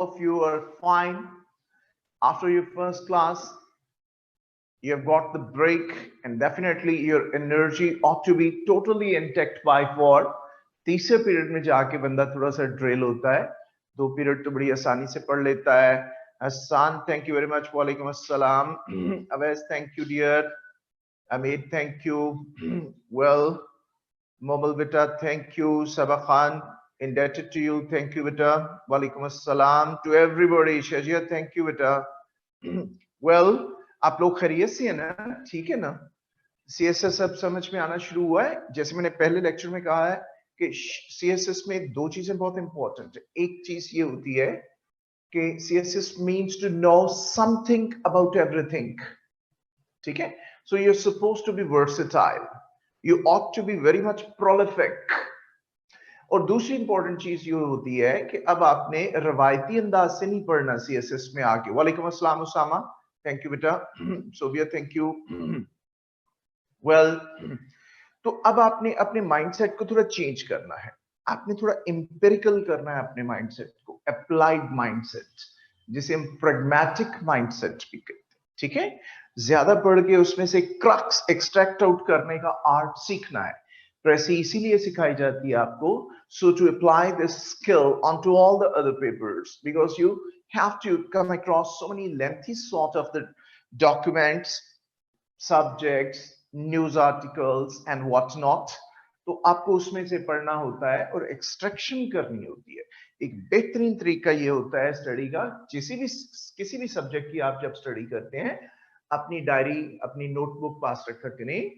of you are fine after your first class. You have got the break, and definitely your energy ought to be totally intact by for तीसरे period में जाके बंदा थोड़ा सा drill होता है. दो पीरियड तो बड़ी आसानी से पढ़ लेता है. Hassan, thank you very much. Walaikum assalam. Awais, thank you, dear. Amit, thank you. Well, Mobile Beta, thank you. Sabah Khan, indebted to you. Thank you, Beta. Walaikum assalam to everybody. Shajia, thank you, Beta. Well, आप लोग खैरियत से हैं ना? ठीक है ना? CSS अब समझ में आना शुरू हुआ है. जैसे मैंने पहले लेक्चर में कहा है कि CSS में दो चीजें बहुत इंपॉर्टेंट है. एक चीज ये होती है कि CSS means to know something about everything. ठीक है? So you're supposed to be versatile. You ought to be very much prolific. और दूसरी इंपॉर्टेंट चीज ये होती है कि अब आपने रवायती अंदाज से नहीं पढ़ना CSS में आके. वालेकुम अस्सलाम उसामा, थैंक यू बेटा. Sobia, thank you. वेल, तो अब आपने अपने माइंडसेट को थोड़ा चेंज करना है. आपने थोड़ा एम्पिरिकल करना है अपने माइंडसेट को, अप्लाइड माइंडसेट, जिसे हम प्रैग्मैटिक माइंडसेट भी कहते हैं. ठीक है? ज्यादा पढ़ के उसमें से क्रक्स एक्सट्रैक्ट आउट करने का आर्ट सीखना है. प्रेसी इसीलिए सिखाई जाती है आपको, so to apply this skill onto all the other papers, because you have to come across so many lengthy sort of the documents, subjects, news articles and what not. तो आपको उसमें से पढ़ना होता है और एक्सट्रैक्शन करनी होती है. एक बेहतरीन तरीका ये होता है स्टडी का, किसी भी सब्जेक्ट की आप जब स्टडी करते हैं, अपनी डायरी, अपनी नोटबुक पास रखा करें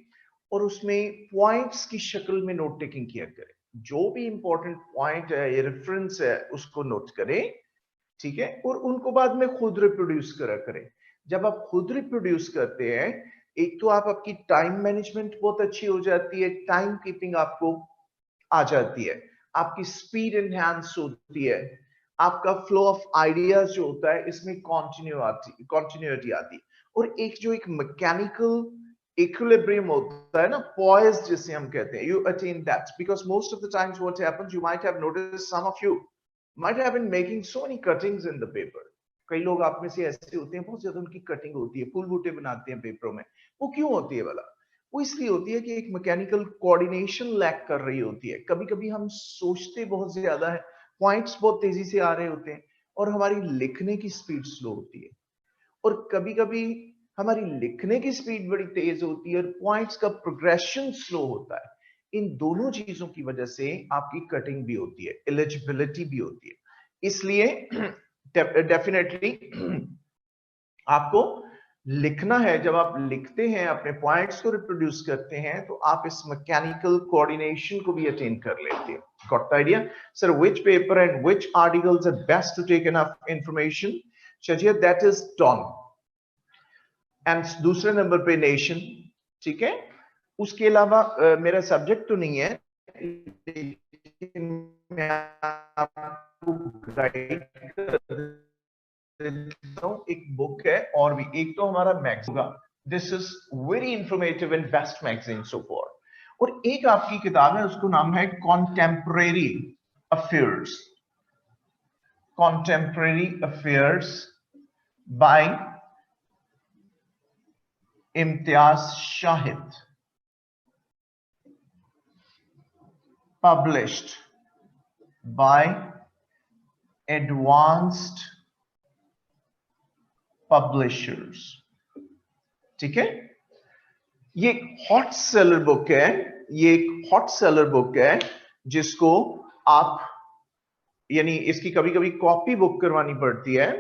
और उसमें पॉइंट्स की शक्ल में नोट टेकिंग किया करें. जो भी इंपॉर्टेंट पॉइंट है या रेफरेंस है उसको नोट करें. ठीक है? और उनको बाद में खुद रिप्रोड्यूस करा करें. जब आप खुद रिप्रोड्यूस करते हैं, एक तो आपकी टाइम मैनेजमेंट बहुत अच्छी हो जाती है, टाइम कीपिंग आपको आ जाती है, आपकी स्पीड एनहांस होती है, आपका फ्लो ऑफ आइडियाज जो होता है इसमें कॉन्टिन्यूटी आती है. और एक मैकेनिकल equilibrium होता है ना, poise जिसे हम कहते हैं, you attain that because most of the times what happens, you might have noticed, some of you might have been making so many cuttings in the paper. कई लोग आप में से ऐसे होते हैं बहुत ज्यादा उनकी कटिंग होती है, फूल बूटे बनाते हैं पेपरों में. वो क्यों होती है वाला? वो इसलिए होती है कि एक मैकेनिकल कोऑर्डिनेशन लैक कर रही होती है. कभी कभी हम सोचते बहुत ज्यादा है, पॉइंट्स बहुत तेजी से आ रहे होते हैं और हमारी लिखने की स्पीड स्लो होती है. और कभी कभी हमारी लिखने की स्पीड बड़ी तेज होती है और पॉइंट्स का प्रोग्रेशन स्लो होता है. इन दोनों चीजों की वजह से आपकी कटिंग भी होती है, एलिजिबिलिटी भी होती है. इसलिए डेफिनेटली आपको लिखना है. जब आप लिखते हैं, अपने पॉइंट्स को रिप्रोड्यूस करते हैं, तो आप इस मैकेनिकल कोऑर्डिनेशन को भी अटेन कर लेते हैं. Got the idea? Sir, which paper and which articles are best to take enough information? Shazia, that is done. And दूसरे नंबर पे नेशन. ठीक है? उसके अलावा मेरा सब्जेक्ट तो नहीं है, लेकिन मैं आपको गाइड कर देता हूं. एक बुक है और भी, एक तो हमारा मैगजीन होगा, this is very informative and best magazine so far. और एक आपकी किताब है, उसको नाम है contemporary affairs. Contemporary affairs by Imtiaz Shahid, published by advanced publishers. ठीक है? ये हॉट सेलर बुक है, ये एक हॉट सेलर बुक है जिसको आप, यानी इसकी कभी कभी कॉपी बुक करवानी पड़ती है.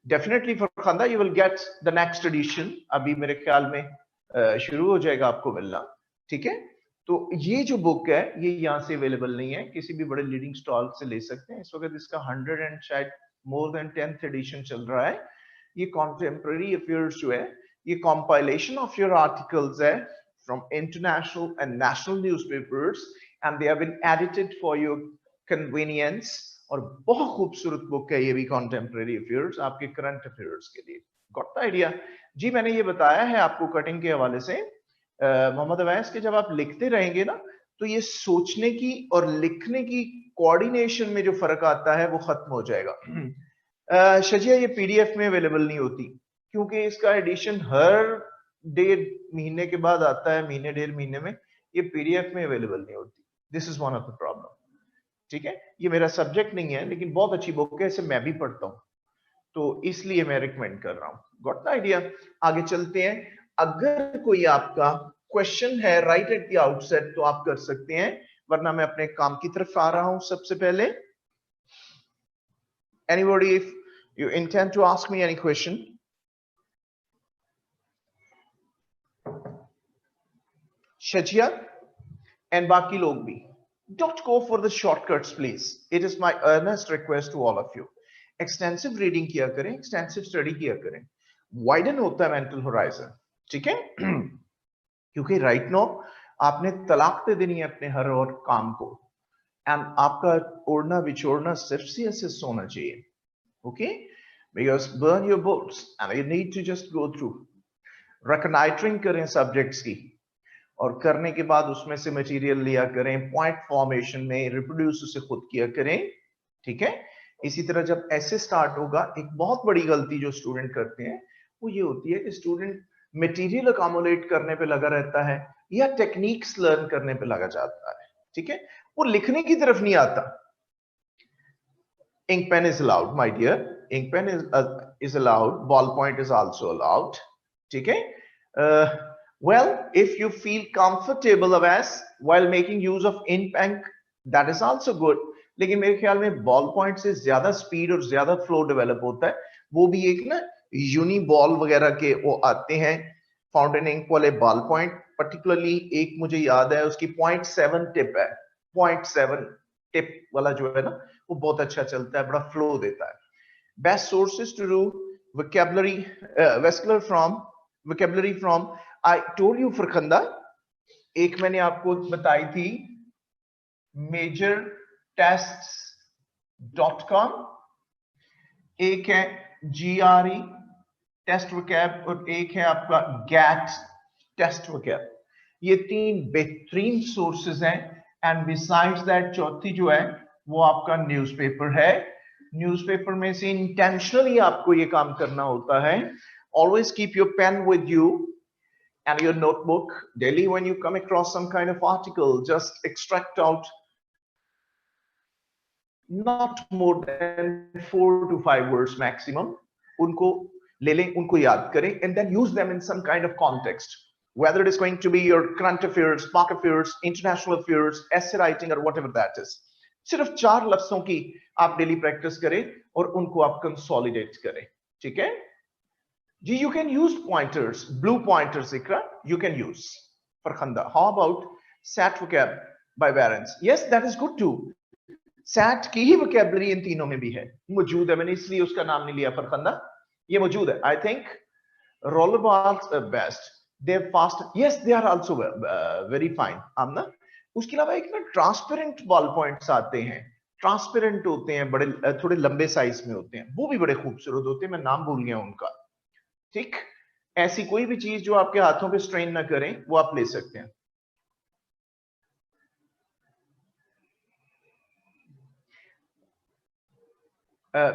Definitely Farkhanda, you will get the next edition. अभी मेरे ख्याल में शुरू हो जाएगा आपको मिलना. ठीक है? तो ये जो बुक है ये यहाँ से अवेलेबल नहीं है, किसी भी बड़े लीडिंग स्टॉल से ले सकते हैं. इस वक्त इसका 100 एंड शायद मोर देन 10th एडिशन चल रहा है. ये कॉन्टेम्परेरी अफेयर्स जो है, ये कंपाइलेशन ऑफ योर आर्टिकल्स है from international and national newspapers, and they have been edited for your convenience. और बहुत खूबसूरत बुक है ये भी, कॉन्टेम्परेरी अफेयर्स, आपके करंट अफेयर्स के लिए. Got the idea? जी, मैंने ये बताया है आपको कटिंग के हवाले से मोहम्मद अवैस के, जब आप लिखते रहेंगे ना तो ये सोचने की और लिखने की कोऑर्डिनेशन में जो फर्क आता है वो खत्म हो जाएगा। शजिया ये पीडीएफ में अवेलेबल नहीं होती क्योंकि इसका एडिशन हर 1.5 महीने के बाद आता है, महीने 1.5 महीने में। ये पीडीएफ में अवेलेबल नहीं होती। This is one of the problem. ठीक है, ये मेरा सब्जेक्ट नहीं है लेकिन बहुत अच्छी बुक है, इसे मैं भी पढ़ता हूं, तो इसलिए मैं रिकमेंड कर रहा हूं। Got the idea? आगे चलते हैं। अगर कोई आपका क्वेश्चन है राइट एट द आउटसेट तो आप कर सकते हैं, वरना मैं अपने काम की तरफ आ रहा हूं। सबसे पहले, anybody if you intend to ask me any question? Shazia and बाकी लोग भी, don't go for the shortcuts please. It is my earnest request to all of you. Extensive reading किया करें, एक्सटेंसिव स्टडी किया करें, वाइडन होता है मेंटल होराइजन। ठीक है? क्योंकि राइट नो आपने तलाक दे देनी है अपने हर और काम को, एंड आपका ओढ़ना बिछोड़ना सिर्फ सीएसएस होना चाहिए। Okay, because burn your books and you need to just go through. रिकनाइटरिंग करें सब्जेक्ट्स की, और करने के बाद उसमें से मटेरियल लिया करें, पॉइंट फॉर्मेशन में रिप्रोड्यूस उसे खुद किया करें। ठीक है? इसी तरह जब ऐसे स्टार्ट होगा, एक बहुत बड़ी गलती जो स्टूडेंट करते हैं वो ये होती है कि स्टूडेंट मटेरियल अकोमोडेट करने पे लगा रहता है या टेक्निक्स लर्न करने पे लगा जाता है। ठीक है? वो लिखने की तरफ नहीं आता। Ink pen is allowed my dear, ink pen is allowed, ballpoint is also allowed. ठीक है? Well, if you feel comfortable Avas while making use of ink pen, that is also good. लेकिन मेरे ख्याल में ball point से ज्यादा speed और ज्यादा फ्लो डेवलप होता है। वो भी एक ना यूनी बॉल वगैरह के वो आते हैं, फाउंटेन इंक वाले बॉल पॉइंट। पर्टिकुलरली एक मुझे याद है, उसकी 0.7 टिप है, 0.7 टिप वाला जो है ना, वो बहुत अच्छा चलता है, बड़ा फ्लो देता है। Best sources to do vocabulary vocabulary from I told you Farkhanda, एक मैंने आपको बताई थी majortests.com, एक है GRE टेस्ट वोकैब, और एक है आपका GAT टेस्ट वोकैब। ये 3 बेहतरीन सोर्सेज हैं। एंड बिसाइड्स दैट चौथी जो है वो आपका न्यूज़पेपर है। न्यूज़पेपर में से इंटेंशनली आपको ये काम करना होता है। Always keep your pen with you and your notebook. Daily when you come across some kind of article, just extract out not more than 4 to 5 words maximum. उनको ले लें, उनको याद करें, and then use them in some kind of context, whether it is going to be your current affairs, spark affairs, international affairs, essay writing, or whatever that is. सिर्फ 4 लफ्जों की आप daily practice करें और उनको आप कंसोलिडेट करें। ठीक है जी? You can use pointers, blue pointers, Ikra, you can use. Farkhanda, how about SAT vocab by Barron's? Yes, that is good too. SAT की ही vocabulary इन तीनों में भी है, मौजूद है। मैंने इसलिए उसका नाम नहीं लिया फरखंदा, ये मौजूद है। I think rollerballs are best. They're fast. Yes, they are also very fine. आमना, उसके अलावा एक ना ट्रांसपेरेंट बॉल पॉइंट्स आते हैं, ट्रांसपेरेंट होते हैं, बड़े थोड़े लंबे साइज में होते हैं, वो भी बड़े खूबसूरत होते हैं। मैं नाम भूल गया उनका। ठीक? ऐसी कोई भी चीज जो आपके हाथों पे स्ट्रेन ना करें वो आप ले सकते हैं।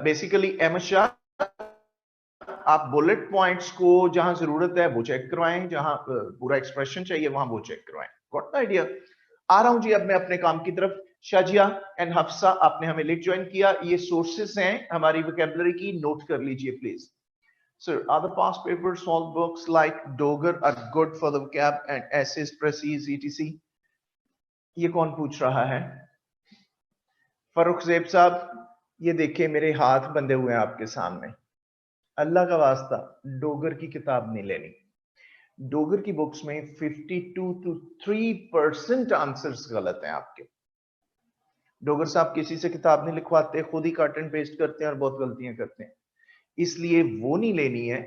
बेसिकली एमशा, आप बुलेट पॉइंट्स को जहां जरूरत है वो चेक करवाएं, जहां पूरा एक्सप्रेशन चाहिए वहां वो चेक करवाएं। Got the idea? आ रहा हूं जी अब मैं अपने काम की तरफ। शाजिया एंड हफ्सा, आपने हमें लिंक ज्वाइन किया। ये सोर्सेस हैं हमारी वोकैबुलरी की, नोट कर लीजिए please. Sir, other past papers, all books like Doger are good for the vocab and essays, Precis, etc. ये कौन पूछ रहा है? फरूख ज़ेब साहब, ये देखिए मेरे हाथ बंधे हुए हैं आपके सामने। अल्लाह का वास्ता डोगर की किताब नहीं लेनी। डोगर की बुक्स में 52 to 3% आंसर्स गलत हैं आपके। डोगर साहब किसी से किताब नहीं लिखवाते, खुद ही कट एंड पेस्ट करते हैं और बहुत गलतियां करते हैं, इसलिए वो नहीं लेनी है।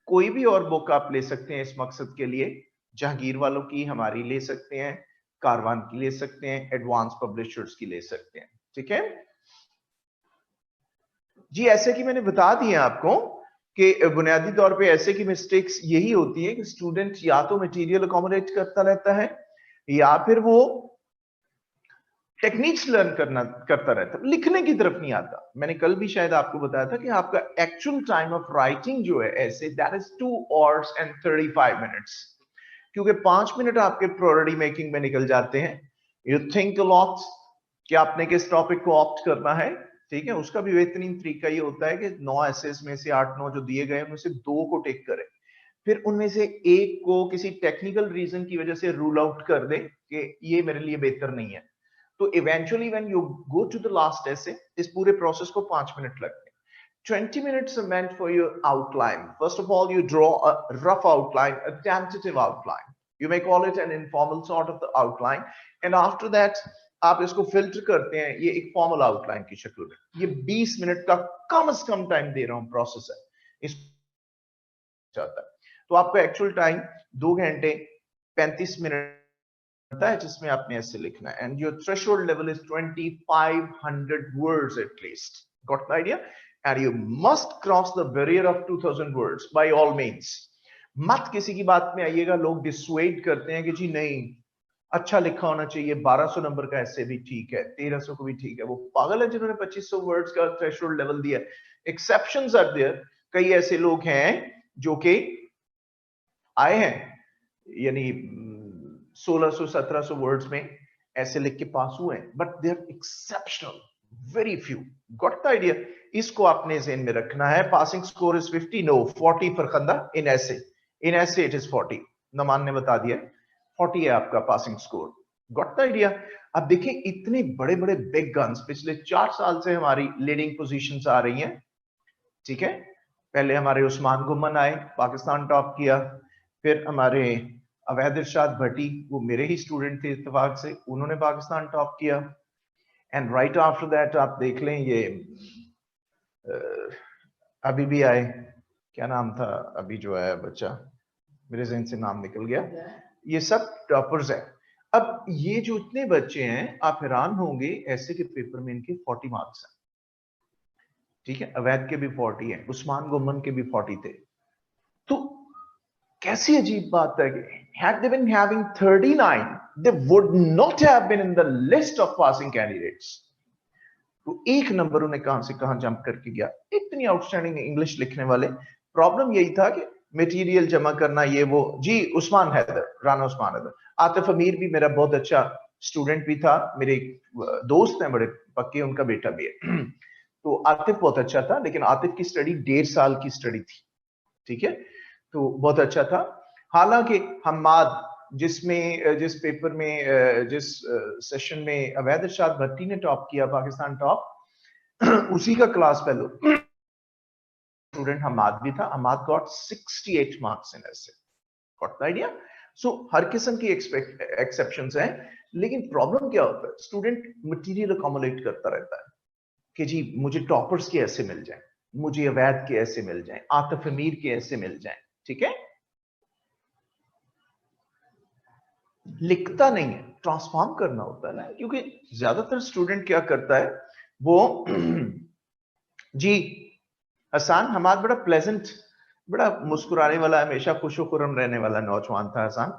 कोई भी और बुक आप ले सकते हैं इस मकसद के लिए। जहांगीर वालों की, हमारी ले सकते हैं, कारवान की ले सकते हैं, एडवांस पब्लिशर्स की ले सकते हैं। ठीक है जी? ऐसे की मैंने बता दिया आपको कि बुनियादी तौर पे ऐसे की मिस्टेक्स यही होती है कि स्टूडेंट या तो मटेरियल अकोमोडेट करता रहता है या फिर वो टेक्निक्स लर्न करता रहता, लिखने की तरफ नहीं आता। मैंने कल भी शायद आपको बताया था कि आपका एक्चुअल टाइम ऑफ राइटिंग जो है ऐसे, that is 2 hours and 35 minutes, क्योंकि 5 मिनट आपके प्रायोरिटी मेकिंग में निकल जाते हैं। यू थिंक अ लॉट कि आपने किस टॉपिक को ऑप्ट करना है, ठीक है। उसका भी बेहतरीन तरीका ये होता है कि 9 एसेस में से 8-9 जो दिए गए उनमें से 2 को टिक करें, फिर उनमें से एक को किसी टेक्निकल रीजन की वजह से रूल आउट कर दें कि ये मेरे लिए बेहतर नहीं है। तो eventually when you go to the last essay, इस पूरे प्रोसेस को 5 मिनट लगते हैं। 20 minutes are meant for your outline. First of all, you draw a rough outline, a tentative outline. You may call it an informal sort of the outline. And after that, आप इसको filter करते हैं ये एक formal outline की शक्ल में। ये 20 मिनट का कम से कम टाइम दे रहा हूं प्रोसेस है इस चाहता है। तो आपका एक्चुअल टाइम 2 घंटे 35 मिनट है जिसमें आपने ऐसे लिखना है। And your threshold level is 2500 words at least. Got the idea? And you must cross the barrier of 2000 words by all means. मत किसी की बात में आइएगा, लोग डिसुएड करते हैं कि जी नहीं अच्छा लिखा होना चाहिए, 1200 नंबर का ऐसे भी ठीक है, 1300 को भी ठीक है। वो पागल है जिन्होंने 2500 वर्ड्स का थ्रेशोल्ड लेवल दिया। एक्सेप्शंस आर देयर, कई ऐसे लोग हैं जो कि आए हैं यानी 1600-1700 वर्ड्स में ऐसे लिख के पास हुए हैं, but they are exceptional, very few. Got the idea? इसको आपने ज़हन में रखना है। Passing score is 50, no 40 Farkhanda in essay, in ऐसे इट इज 40। नमान ने बता दिया 40 है आपका passing score. Got the idea? अब देखिए इतने बड़े बड़े बिग गन्स पिछले 4 साल से हमारी लीडिंग पोजीशंस आ रही हैं, ठीक है। पहले हमारे उस्मान गुम्मन आए, पाकिस्तान टॉप किया। फिर हमारे अवैध इरशाद भट्टी, वो मेरे ही स्टूडेंट थे इत्तेफाक से, उन्होंने पाकिस्तान टॉप किया। एंड राइट आफ्टर दैट आप देख लें ये अभी भी आए, क्या नाम था अभी जो है बच्चा, मेरे ज़हन से नाम निकल गया। ये सब टॉपर्स हैं। अब ये जो इतने बच्चे हैं, आप हैरान होंगे ऐसे के पेपर में इनके 40 मार्क्स हैं, ठीक है। अवैध के भी 40 हैं, उस्मान गुम्मन के भी 40 थे। तो कैसी अजीब बात है कि had they been having 39, they would not have been in the list of passing candidates. तो एक नंबर उन्हें कहां से कहां जंप करके गया। इतनी आउटस्टैंडिंग इंग्लिश लिखने वाले। प्रॉब्लम यही था कि मटेरियल जमा करना, ये वो। जी उस्मान हैदर, राना उस्मान हैदर। आतिफ अमीर भी मेरा बहुत अच्छा स्टूडेंट भी था, मेरे दोस्त हैं बड़े पक्के, उनका बेटा भी है। तो आतिफ बहुत अच्छा था, लेकिन आतिफ की स्टडी 1.5 साल की स्टडी थी, ठीक है। तो बहुत अच्छा था। हालांकि हम्माद, जिस पेपर में जिस सेशन में अवैध इरशाद भट्टी ने टॉप किया, पाकिस्तान टॉप, उसी का क्लास फेलो स्टूडेंट हम्माद भी था। Hammad got 68 marks in essay. Got the idea? So हर किस्म की एक्सेप्शंस हैं, लेकिन प्रॉब्लम क्या होता है, स्टूडेंट मटेरियल अकोमोलेट करता रहता है कि जी मुझे टॉपर्स के ऐसे मिल जाएं, मुझे अवैध के ऐसे मिल जाएं, आतिफ अमीर के ऐसे मिल जाएं, ठीक है। लिखता नहीं है, ट्रांसफॉर्म करना होता है ना। क्योंकि ज्यादातर स्टूडेंट क्या करता है वो जी हसान हमारा बड़ा प्लेजेंट, बड़ा मुस्कुराने वाला, हमेशा खुशो खुरम रहने वाला नौजवान था हसान।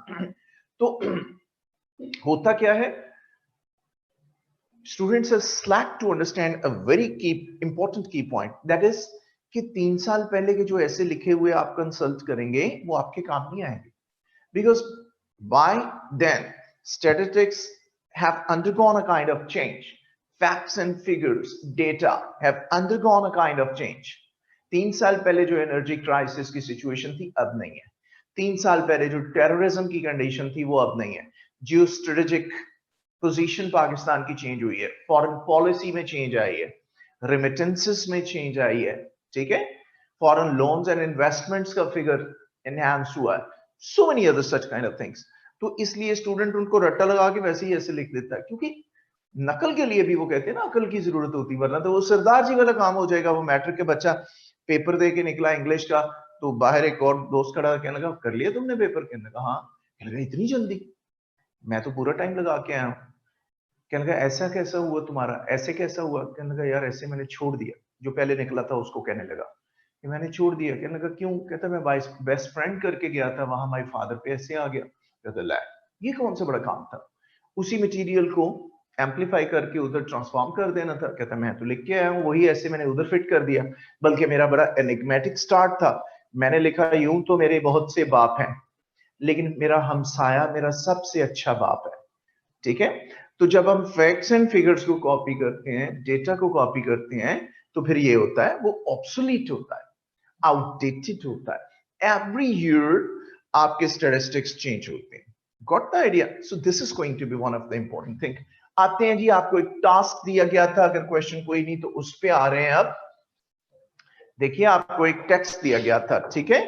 तो होता क्या है, students are slack to understand a very key important key point, that is कि 3 साल पहले के जो ऐसे लिखे हुए आप कंसल्ट करेंगे वो आपके काम नहीं आएंगे। Because by then, statistics have undergone a kind of change. Facts and figures, data have undergone a kind of change. 3 साल पहले जो एनर्जी क्राइसिस की सिचुएशन थी अब नहीं है। 3 साल पहले जो टेररिज्म की कंडीशन थी वो अब नहीं है। जियो स्ट्रेटेजिक पोजीशन पाकिस्तान की चेंज हुई है, फॉरेन पॉलिसी में चेंज आई है, रेमिटेंसेस में चेंज आई है, ठीक है। फॉरेन लोन्स एंड इन्वेस्टमेंट्स का फिगर एनहांस हुआ है, so many other such kind of things. तो इसलिए स्टूडेंट उनको रट्टा लगा के वैसे ही ऐसे लिख देता है, क्योंकि नकल के लिए भी वो कहते हैं ना अकल की जरूरत होती है, वरना तो वो सरदार जी वाला काम हो जाएगा। वो मैट्रिक के बच्चा पेपर दे के निकला इंग्लिश का, तो बाहर एक और दोस्त खड़ा कहने लगा कर लिया तुमने पेपर? कहने लगा हाँ। कहने लगा इतनी जल्दी? मैं तो पूरा टाइम लगा के आया हूँ। कहने लगा ऐसा कैसा हुआ तुम्हारा, ऐसे कैसा हुआ? कहने लगा यार ऐसे मैंने छोड़ दिया, जो पहले निकला था उसको कहने लगा कि मैंने छोड़ दिया। कहने लगा क्यों? कहता मैं बेस्ट फ्रेंड करके गया था, वहां माई फादर पे ऐसे आ गया। कहता ला ये कौन सा बड़ा काम था। उसी मटेरियल को एम्पलीफाई करके उधर ट्रांसफॉर्म कर देना था। कहता मैं तो लिख के आया हूँ वही, ऐसे मैंने उधर फिट कर दिया, बल्कि मेरा बड़ा एनिग्मेटिक स्टार्ट था। मैंने लिखा यूं तो मेरे बहुत से बाप हैं, लेकिन मेरा हमसाया मेरा सबसे अच्छा बाप है। ठीक है, तो जब हम फैक्ट्स एंड फिगर्स को कॉपी करते हैं, डेटा को कॉपी करते हैं, तो फिर ये होता है वो ऑब्सोलीट होता है, आउटडेटेड होता है। एवरी ईयर आपके स्टैटिस्टिक्स चेंज होते हैं। Got the idea? So this is going to be one of the important thing. आते हैं जी, आपको एक टास्क दिया गया था, अगर क्वेश्चन कोई नहीं तो उस पे आ रहे हैं अब। देखिए आपको एक टेक्स्ट दिया गया था, ठीक है।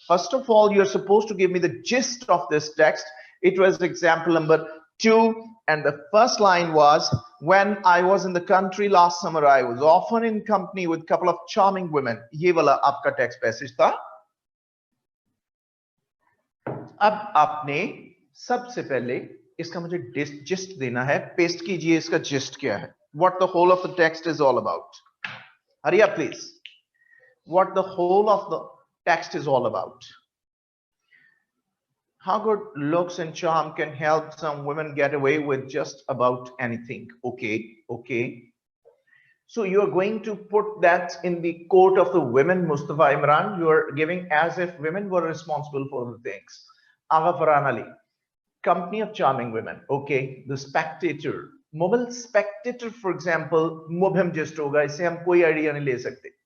First of all you are supposed to give me the gist of this text. It was example number 2 and the first line was, when I was in the country last summer I was often in company with couple of charming women. ये वाला आपका text passage था। अब आपने सबसे पहले इसका मुझे जिस्ट देना है। पेस्ट कीजिए, इसका जिस्ट क्या है, what the whole of the text is all about. Hurry up please. What the whole of the text is all about. How good looks and charm can help some women get away with just about anything. Okay. So you are going to put that in the court of the women, Mustafa Imran. You are giving as if women were responsible for the things. Aga Farhan Ali, company of charming women. Okay, the spectator. Mobile spectator, for example, मुबहम gist होगा, इससे हम कोई idea नहीं ले सकते,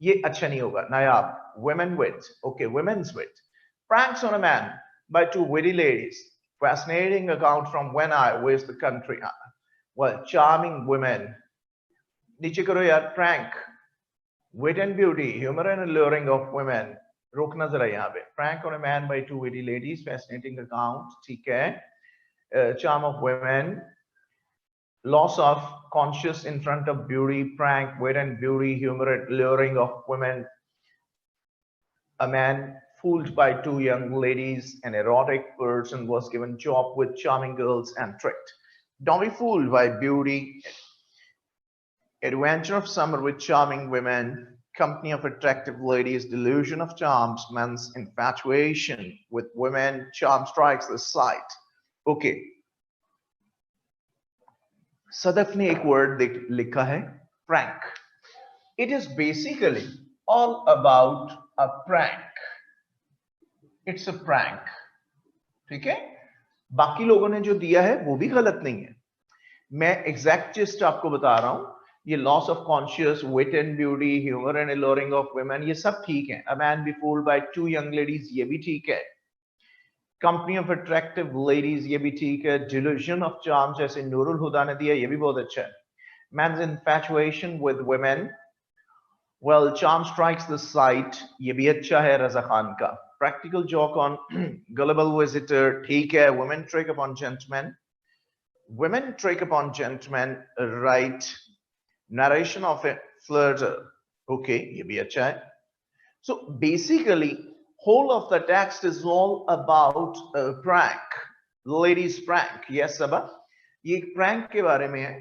ये अच्छा नहीं होगा। नायाब, women wit. Okay, women's wit. Pranks on a man by two witty ladies. Fascinating account from when I was the country. Well, charming women. नीचे करो यार, prank, wit and beauty, humor and alluring of women. रोकना जरा यहाँ पे। Prank on a man by two witty ladies. Fascinating account, ठीक है। Charm of women. Loss of conscious in front of beauty. Prank, wit and beauty, humor and alluring of women. A man fooled by two young ladies, an erotic person was given job with charming girls and tricked. Don't be fooled by beauty. Adventure of summer with charming women, company of attractive ladies, delusion of charms, man's infatuation with women, charm strikes the sight. Okay. Sadaf ने एक word लिखा है, prank. It is basically all about a prank. It's a prank. ठीक है, बाकी लोगों ने जो दिया है वो भी गलत नहीं है, मैं एग्जैक्ट जिस्ट आपको बता रहा हूं। ये loss of conscious, wit and beauty, humour and alluring of women, ये सब ठीक है। A man be fooled by two young ladies, ये भी ठीक है। कंपनी ऑफ अट्रैक्टिव लेडीज, ये भी ठीक है। डिल्यूजन ऑफ चार्म जैसे नूरुल हुदा ने दिया, ये भी बहुत अच्छा है। Man's infatuation with women, well, charm strikes the sight, ये भी अच्छा है रजा खान का। Practical joke on gullible visitor, ठीक है। Women trick upon gentlemen, women trick upon gentlemen, right। Narration of a flirter, okay, ये भी अच्छा है। So basically whole of the text is all about a prank, ladies prank. Yes Sabah, ये prank के बारे में है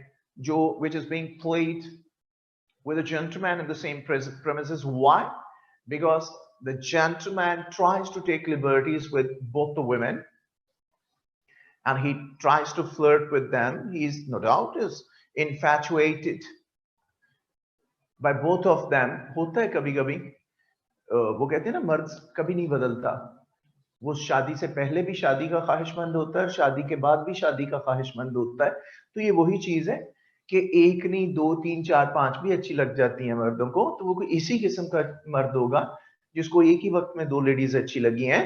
जो which is being played with a gentleman in the same premises. Why? Because the gentleman tries to take liberties with both the women and he tries to flirt with them. He is no doubt is infatuated by both of them. होता है कभी कभी, वो कहते हैं ना मर्द कभी नहीं बदलता, वो शादी से पहले भी शादी का ख्वाहिशमंद होता है, शादी के बाद भी शादी का ख्वाहिशमंद होता है। तो ये वही चीज है कि एक नहीं, दो, तीन, चार, पांच भी अच्छी लग जाती हैं मर्दों को, तो वो कोई इसी किस्म का मर्द होगा जिसको एक ही वक्त में दो लेडीज अच्छी लगी हैं,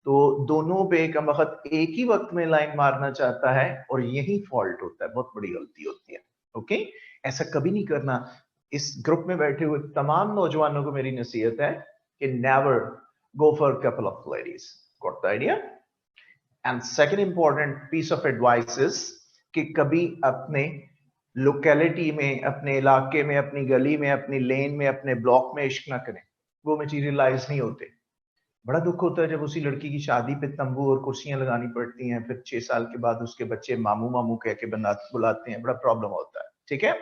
तो दोनों पे कम वक्त एक ही वक्त में लाइन मारना चाहता है, और यही फॉल्ट होता है, बहुत बड़ी गलती होती है। ओके, ऐसा कभी नहीं करना। इस ग्रुप में बैठे हुए तमाम नौजवानों को मेरी नसीहत है कि never go for couple of ladies. Got the idea? And second important piece of advice is कि कभी अपने लोकेलिटी में, अपने इलाके में, अपनी गली में, अपनी लेन में, अपने ब्लॉक में इश्क ना करें, वो मटीरियलाइज नहीं होते। बड़ा दुख होता है जब उसी लड़की की शादी पे तंबू और कुर्सियां लगानी पड़ती हैं, फिर 6 साल के बाद उसके बच्चे मामू मामू कह के बुलाते हैं, बड़ा प्रॉब्लम होता है। ठीक है?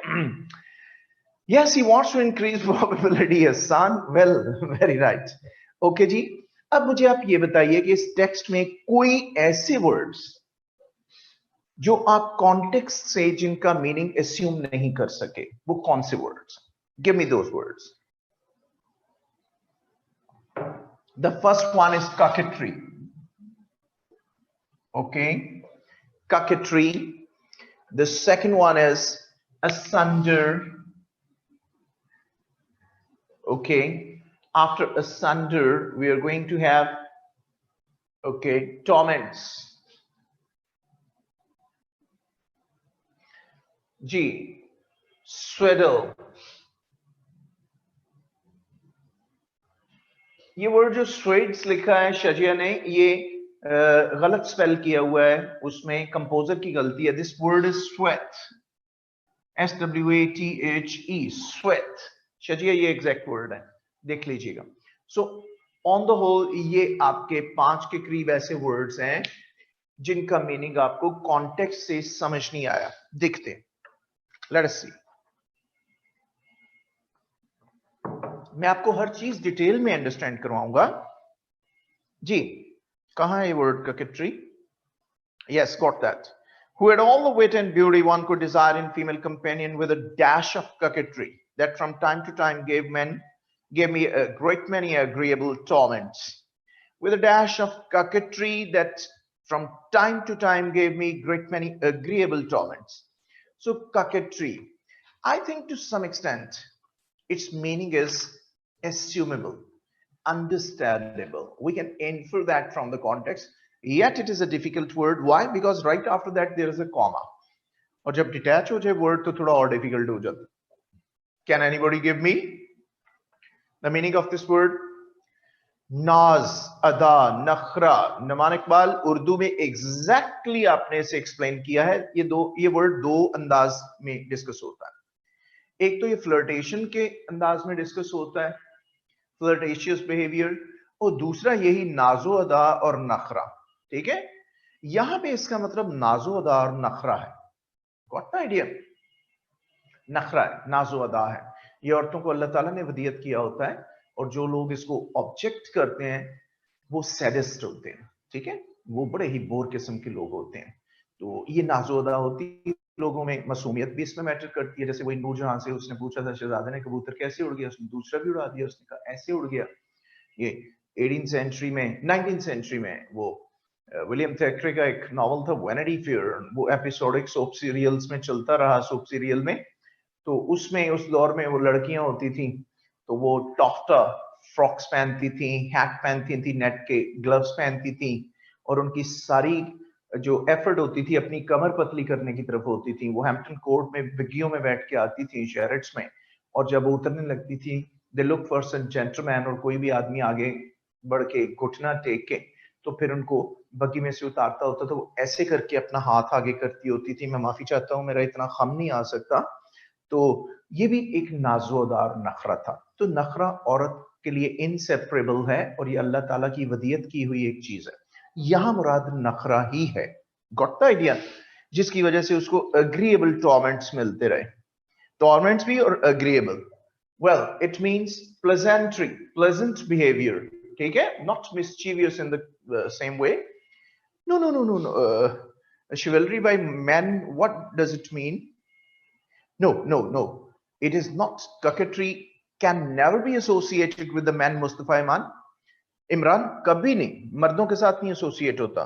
Yes, he wants to increase probability, yes, son. Well, very right. Okay जी, अब मुझे आप ये बताइए कि इस टेक्स्ट में कोई ऐसे वर्ड्स जो आप कॉन्टेक्स्ट से जिनका मीनिंग एस्यूम नहीं कर सके, वो कौन से words? Give me those words. The first one is coquetry. Okay, coquetry. The second one is asunder. Okay, after asunder we are going to have, okay, torments. G, swaddle. ये word जो suedes लिखा है शजिया ने, ये गलत spell किया हुआ है, उसमें कंपोजर की गलती है. This word is swathe, SWATHE, swathe. Shazia ये एग्जैक्ट वर्ड है, देख लीजिएगा. सो ऑन द होल ये आपके 5 के करीब ऐसे वर्ड्स हैं जिनका मीनिंग आपको कॉन्टेक्स्ट से समझ नहीं आया. दिखते, लेट अस सी. मैं आपको हर चीज डिटेल में अंडरस्टैंड करवाऊंगा जी. कहां है ये word coquetry? Yes, got that. Who had all the wit and beauty one could desire in female companion, with a dash of coquetry that from time to time gave me a great many agreeable torments. With a dash of coquetry that from time to time gave me great many agreeable torments. So coquetry, I think to some extent its meaning is assumable, understandable. We can infer that from the context. Yet it is a difficult word. Why? Because right after that there is a comma. और जब detach हो जाए word तो थोड़ा और difficult हो जाता. Can anybody give me the meaning of this word? नाज, अदा, नखरा. नमान इकबाल, उर्दू में एग्जैक्टली आपने इसे एक्सप्लेन किया है. ये वर्ड दो अंदाज में डिस्कस होता है. एक तो ये फ्लर्टेशन के अंदाज में डिस्कस होता है, फ्लर्टेशियस बिहेवियर, और दूसरा यही नाजो अदा और नखरा. ठीक है, यहां पे इसका मतलब नाजो अदा और नखरा है. Got the idea? नखरा है, नाजो अदा है. ये औरतों को अल्लाह ताला ने वदियत किया होता है, और जो लोग इसको ऑब्जेक्ट करते हैं वो सैडिस्ट होते हैं. ठीक है, वो बड़े ही बोर किस्म के लोग होते हैं. तो ये नाजो अदा होती है लोगों में. मासूमियत भी इसमें मैटर करती है. जैसे वही नूरजहां से उसने पूछा था शहजादे ने, कबूतर कैसे उड़ गया? उसने दूसरा भी उड़ा दिया. उसने कहा ऐसे उड़ गया. ये 18th सेंचुरी में, 19th सेंचुरी में वो विलियम थैक्रे का एक नॉवल था वैनिटी फेयर. वो एपिसोडिक सोप सीरियल्स में चलता रहा, सोप सीरियल में. तो उसमें उस दौर में वो लड़कियां होती थी, तो वो टॉफ्टा फ्रॉक्स पहनती थी, हैट पहनती थी, नेट के ग्लव्स पहनती थी, और उनकी सारी जो एफर्ट होती थी अपनी कमर पतली करने की तरफ होती थी. वो हैम्पटन कोर्ट में बिग्गियों में बैठ के आती थी, शेरेट्स में, और जब उतरने लगती थी they look for some gentleman, और कोई भी आदमी आगे बढ़ के घुटना टेक के तो फिर उनको बग्गी में से उतारता होता, तो वो ऐसे करके अपना हाथ आगे करती होती थी, मैं माफी चाहता हूँ मेरा इतना खम नहीं आ सकता. तो ये भी एक नाजोदार नखरा था. तो नखरा औरत के लिए इनसेपरेबल है, और ये अल्लाह ताला की वदियत की हुई एक चीज है. यहां मुराद नखरा ही है. Got the idea? जिसकी वजह से उसको अग्रीएबल टॉर्मेंट्स मिलते रहे. टॉर्मेंट्स भी और agreeable. Well, it means pleasantry, pleasant behaviour. ठीक है, not mischievous in the same way. No no no no no. chivalry by men, what does it mean? No, no, no. It is not. Coquetry can never be associated with the man Mustafa Imran. कभी नहीं, मर्दों के साथ नहीं associate होता.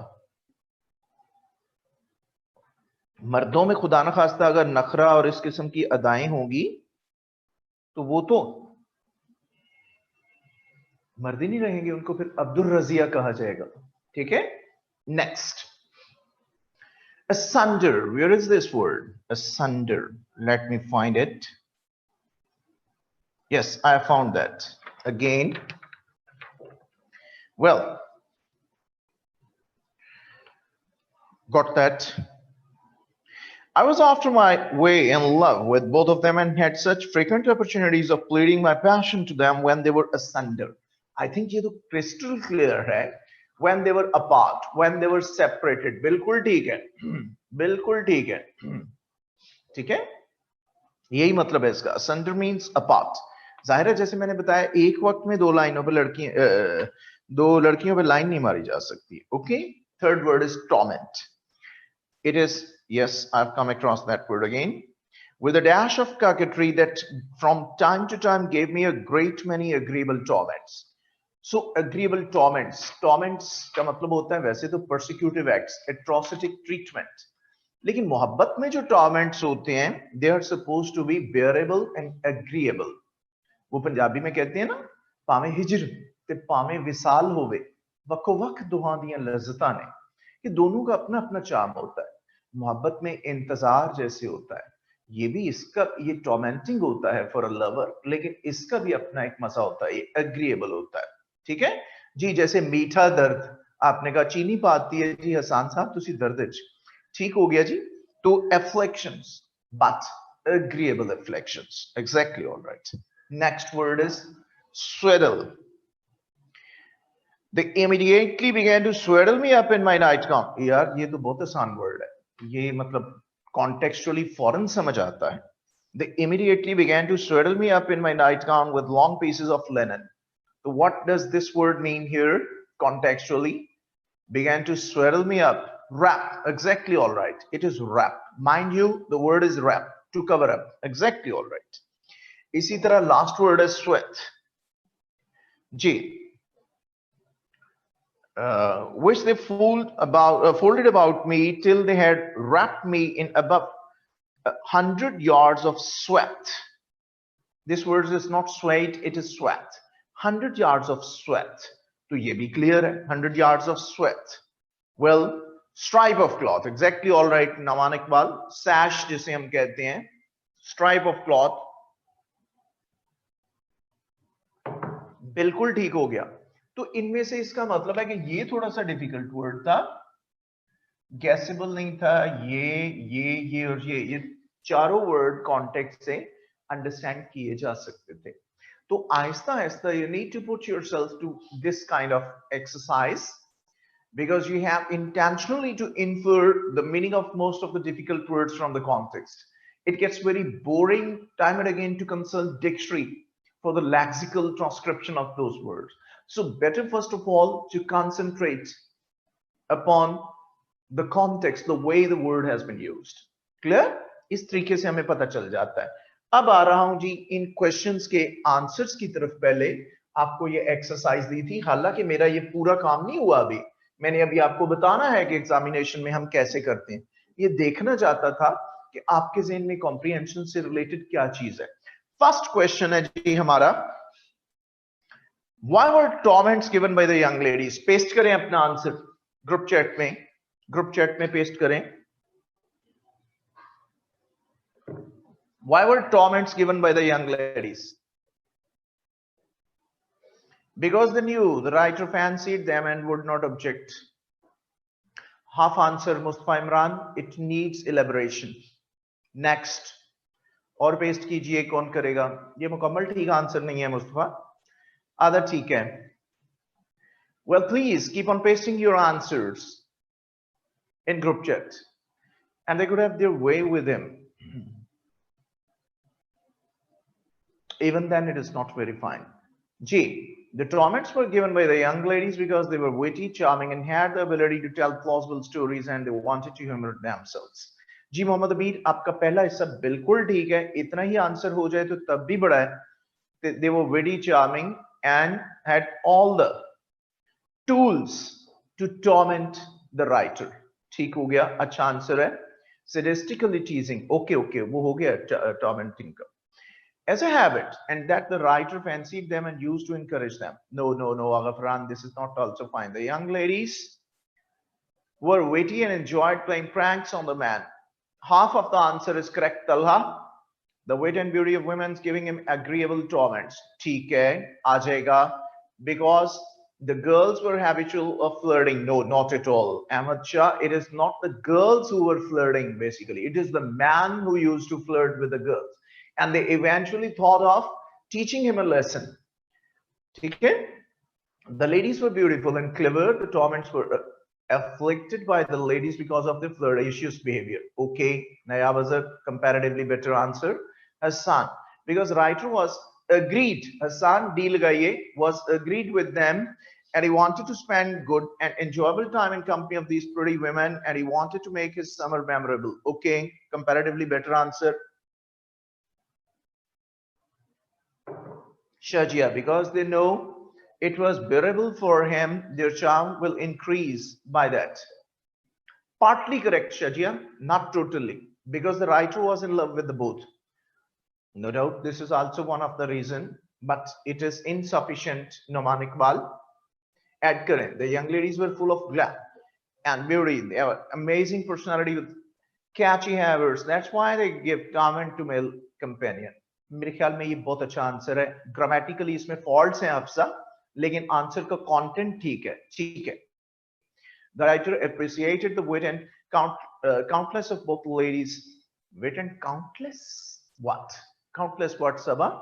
मर्दों में खुदा न खास्ता अगर नखरा और इस किस्म की अदाएं होंगी तो वो तो मर्द ही नहीं रहेंगे, उनको फिर अब्दुल रजिया कहा जाएगा. ठीक है, next. Asunder. Where is this word? Asunder. Let me find it. Yes, I found that. Again. Well, got that. I was after my way in love with both of them and had such frequent opportunities of pleading my passion to them when they were asunder. I think ये तो crystal clear है. When they were apart, when they were separated. बिल्कुल ठीक है, बिल्कुल ठीक है. ठीक है, यही मतलब है इसका. Asunder means apart. जाहिर है, जैसे मैंने बताया, एक वक्त में दो लड़कियों पे लाइन नहीं मारी जा सकती. Okay. Third word is torment. It is Yes, I've come across that word again. With a dash of coquetry that from time to time gave me a great many agreeable torments. So agreeable torments, torments का मतलब होता है वैसे तो persecutive acts, atrocitic treatment. लेकिन मोहब्बत में जो torments होते हैं, they are supposed to be bearable and agreeable. वो पंजाबी में कहते हैं ना, भावें हिजर ते भावें विसाल होवे, वक्को वक्त दुहां दियां लज्जतां ने. ये दोनों का अपना अपना चार्म होता है. मोहब्बत में इंतजार जैसे होता है, ये भी इसका ये टॉर्मेंटिंग होता है फॉर अ लवर, लेकिन इसका भी अपना एक मजा होता है, ये एग्रीएबल होता है. ठीक है जी. जैसे मीठा दर्द, आपने कहा चीनी पाती है जी हसान साहब, तुसी दर्द ठीक हो गया जी. तो affections, but agreeable affections. Exactly, alright. Next word is swaddle. They immediately began to swaddle me up in my nightgown. यार ये तो बहुत आसान word है, ये मतलब contextually foreign समझ आता है. They immediately began to swaddle me up in my nightgown with long pieces of linen. So what does this word mean here contextually? Began to swaddle me up. Wrap. Exactly, all right. It is wrap. Mind you, the word is wrap, to cover up. Exactly, all right. इसी तरह last word है sweat. जी. Which they folded about me till they had wrapped me in above 100 yards of sweat. This word is not sweat, it is sweat. 100 yards of sweat. तो ये भी clear है, 100 yards of sweat. Well, stripe of cloth. Exactly, all right. नवान Iqbal, sash जिसे हम कहते हैं, stripe of cloth. बिल्कुल ठीक हो गया. तो इनमें से इसका मतलब है कि ये थोड़ा सा डिफिकल्ट वर्ड था, गैसेबल नहीं था. ये और ये चारों वर्ड कॉन्टेक्स्ट से अंडरस्टैंड किए जा सकते थे. तो आहिस्ता आहिस्ता you need to put yourself to this kind of exercise, because you have intentionally to infer the meaning of most of the difficult words from the context. It gets very boring time and again to consult dictionary for the lexical transcription of those words. So better first of all to concentrate upon the context, the way the word has been used. Clear? इस तरीके से हमें पता चल जाता है. अब आ रहा हूं जी इन क्वेश्चंस के आंसर्स की तरफ. पहले आपको ये एक्सरसाइज दी थी, हालांकि मेरा ये पूरा काम नहीं हुआ अभी. मैंने अभी आपको बताना है कि एग्जामिनेशन में हम कैसे करते हैं. ये देखना चाहता था कि आपके ज़हन में कॉम्प्रिहेंशन से रिलेटेड क्या चीज है. फर्स्ट क्वेश्चन है जी हमारा, why were torments given by the young ladies? Paste करें अपना आंसर ग्रुप चैट में पेस्ट करें. Why were torments given by the young ladies? Because they knew the writer fancied them and would not object. Half answer Mustafa Imran, it needs elaboration. Next, और paste कीजिए. कौन करेगा? ये मुकम्मल ठीक answer नहीं है मुस्तफा, आधा ठीक है. Well, please keep on pasting your answers in group chat, and they could have their way with him. Even then, it is not very fine. G. The torments were given by the young ladies because they were witty, charming, and had the ability to tell plausible stories, and they wanted to humor themselves. जी मोहम्मद अमीर, आपका पहला हिस्सा बिल्कुल ठीक है. इतना ही answer हो जाए तो तब भी बड़ा है. They were witty, charming, and had all the tools to torment the writer. ठीक हो गया, अच्छा आंसर है. Sadistically teasing, okay, वो हो गया tormenting का. As a habit, and that the writer fancied them and used to encourage them. No, Aghafran, this is not also fine. The young ladies were witty and enjoyed playing pranks on the man. Half of the answer is correct, Talha. The wit and beauty of women's giving him agreeable torments. ठीक है, आ जाएगा. Because the girls were habitual of flirting. No, not at all. Ahmad Shah, it is not the girls who were flirting, basically. It is the man who used to flirt with the girls. And they eventually thought of teaching him a lesson. Okay? The ladies were beautiful and clever. The torments were afflicted by the ladies because of their flirtatious behavior. Okay, Naya was a comparatively better answer. Hassan, because writer was agreed. Hassan, deal gaye, was agreed with them and he wanted to spend good and enjoyable time in company of these pretty women, and he wanted to make his summer memorable. Okay, comparatively better answer. Shajia, because they know it was bearable for him, their charm will increase by that. Partly correct, Shajia, not totally, because the writer was in love with the both. No doubt, this is also one of the reason, but it is insufficient. Noman Iqbal, add Karan. The young ladies were full of glam and beauty. They have amazing personality with catchy havers. That's why they give torment to male companion. मेरे ख्याल में ये बहुत अच्छा answer है. Grammatically इसमें faults हैं अफसा, लेकिन आंसर का कंटेंट ठीक है. The writer appreciated the wit and countless of both ladies. Wit and countless? What? Countless what, Sabah?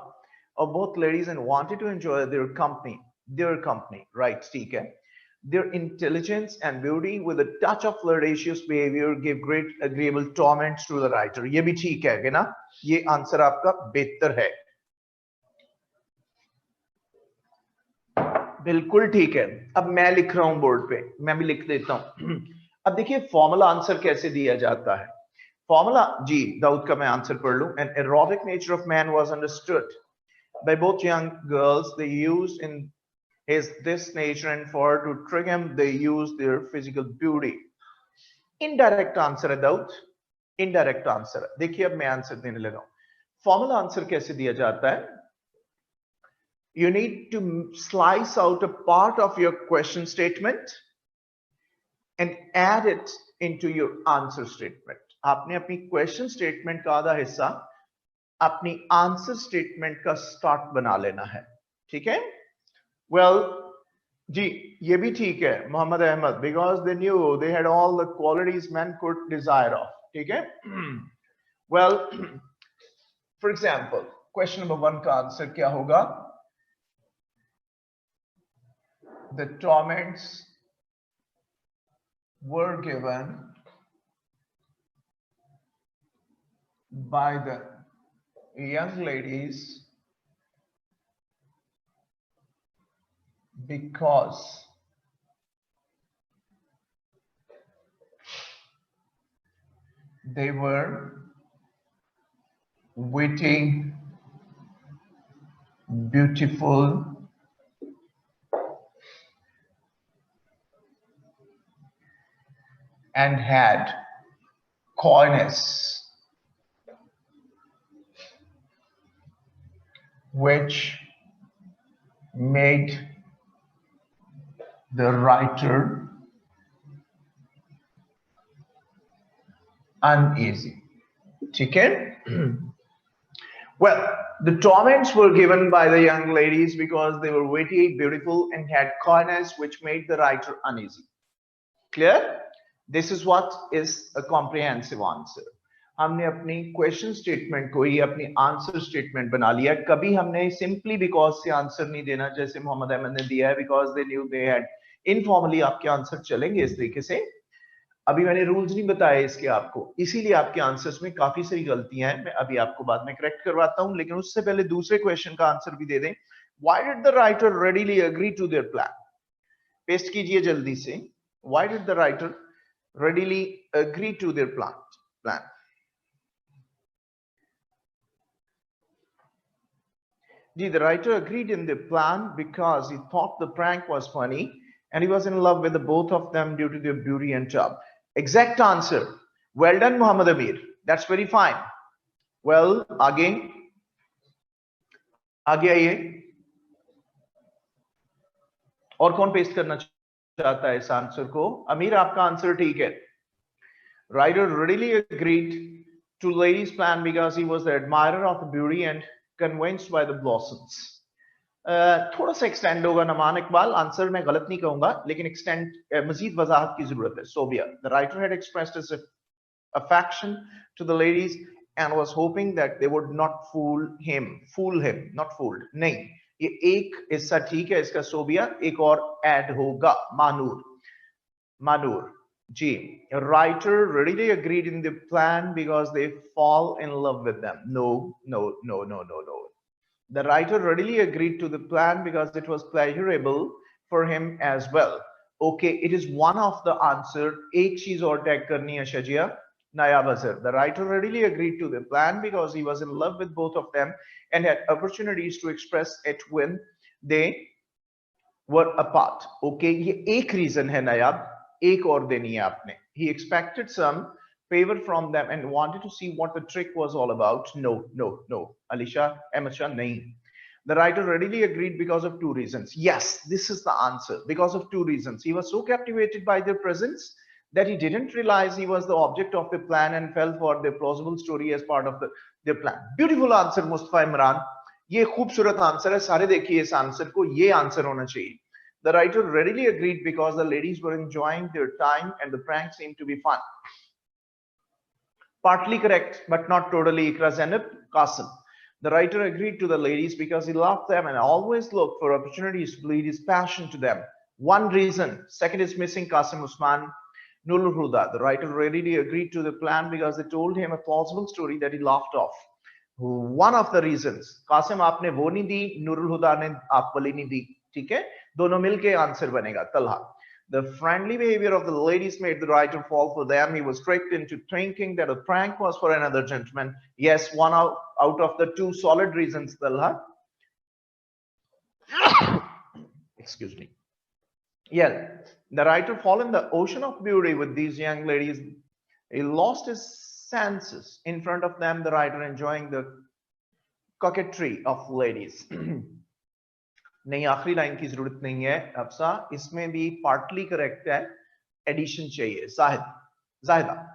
Of both ladies and wanted to enjoy their company. Right, ठीक है. Their intelligence and beauty with a touch of flirtatious behavior gave great agreeable torments to the writer. ये भी ठीक है ना? ये answer आपका बेहतर है. बिल्कुल ठीक है. अब मैं लिख रहा हूं बोर्ड पे, मैं भी लिख देता हूं. अब देखिए फॉर्मूला आंसर कैसे दिया जाता है. फॉर्मूला जी दाऊद का मैं आंसर पढ़ लूं. An erotic nature of man was understood by both young girls. They used in this nature, and for to trick him they use their physical beauty. Indirect answer है Dawood, indirect answer है. देखिए अब मैं answer देने लगा हूं. Formula answer कैसे दिया जाता है. You need to slice out a part of your question statement and add it into your answer statement. आपने अपनी question statement का आधा हिस्सा अपनी answer statement का start बना लेना है. ठीक है. Well, जी ये भी ठीक है Mohammad Ahmad, because they knew they had all the qualities men could desire of. ठीक है. Well, for example, question number 1 का आंसर क्या होगा. The torments were given by the young ladies because they were witty, beautiful, and had coyness, which made the writer uneasy. ठीक है. Well, the torments were given by the young ladies because they were witty, beautiful, and had coyness, which made the writer uneasy. Clear? This is what is a comprehensive answer. हमने अपनी question statement को ही अपनी answer statement बना लिया. कभी हमने simply because से answer नहीं देना जैसे मोहम्मद अहमद ने दिया है, because they knew they had. Informally आपके आंसर चलेंगे इस तरीके से. अभी मैंने रूल्स नहीं बताए इसके आपको, इसीलिए आपके आंसर्स में काफी सारी गलतियां हैं. मैं अभी आपको बाद में करेक्ट करवाता हूं, लेकिन उससे पहले दूसरे क्वेश्चन का आंसर भी दे दें. Why did the writer readily agree to their plan. Paste कीजिए जल्दी से. Why did the writer readily agree to their plan. The writer agreed in the plan because he thought the prank was funny and he was in love with the both of them due to their beauty and charm. Exact answer. Well done, Muhammad Amir. That's very fine. Well, आगे आइए. और कौन paste करना चाहता है इस answer को. अमीर आपका आंसर ठीक है. Writer readily agreed to lady's plan because he was the admirer of the beauty and convinced by the blossoms. थोड़ा सा एक्सटेंड होगा नमान इकबाल. आंसर मैं गलत नहीं कहूंगा, लेकिन एक्सटेंड मजीद वजाहत की जरूरत है. Sobia, the writer had expressed his affection to the ladies and was hoping that they would not fool him, not fooled. नहीं, ये एक हिस्सा ठीक है इसका सोबिया, एक और ऐड होगा. मानूर जी. Writer readily agreed in the plan because they fall in love with them. No. The writer readily agreed to the plan because it was pleasurable for him as well. Okay, it is one of the answer. एक चीज और tag करनी है शजिया. Nayab Azhar. The writer readily agreed to the plan because he was in love with both of them and had opportunities to express it when they were apart. Okay, ये एक reason है Nayab. एक और देनी है आपने. He expected some favor from them and wanted to see what the trick was all about. No. Alisha, Emasha, nahin. The writer readily agreed because of two reasons. Yes, this is the answer. Because of two reasons. He was so captivated by their presence that he didn't realize he was the object of the plan and fell for their plausible story as part of their plan. Beautiful answer, Mustafa Imran. ये खूबसूरत answer है. सारे देखिए इस answer को. ये answer होना चाहिए. The writer readily agreed because the ladies were enjoying their time and the prank seemed to be fun. Partly correct, but not totally. Ikra Zainab Qasim. The writer agreed to the ladies because he loved them and always looked for opportunities to lead his passion to them. One reason. Second is missing Qasim Usman. Nurul Huda. The writer readily agreed to the plan because they told him a plausible story that he laughed off. One of the reasons. Qasim आपने वो नहीं दी, Nurul Huda ने आप वाली नहीं दी. ठीक है? दोनों मिलके आंसर बनेगा. Talha. The friendly behavior of the ladies made the writer fall for them. He was tricked into thinking that a prank was for another gentleman. Yes, one out of the two solid reasons, Talha. Excuse me. Yeah, the writer fell in the ocean of beauty with these young ladies. He lost his senses in front of them, the writer enjoying the coquetry of ladies. नहीं, आखिरी line की जरूरत नहीं है अफसा. इसमें भी partly correct है. Addition चाहिए. Zahida.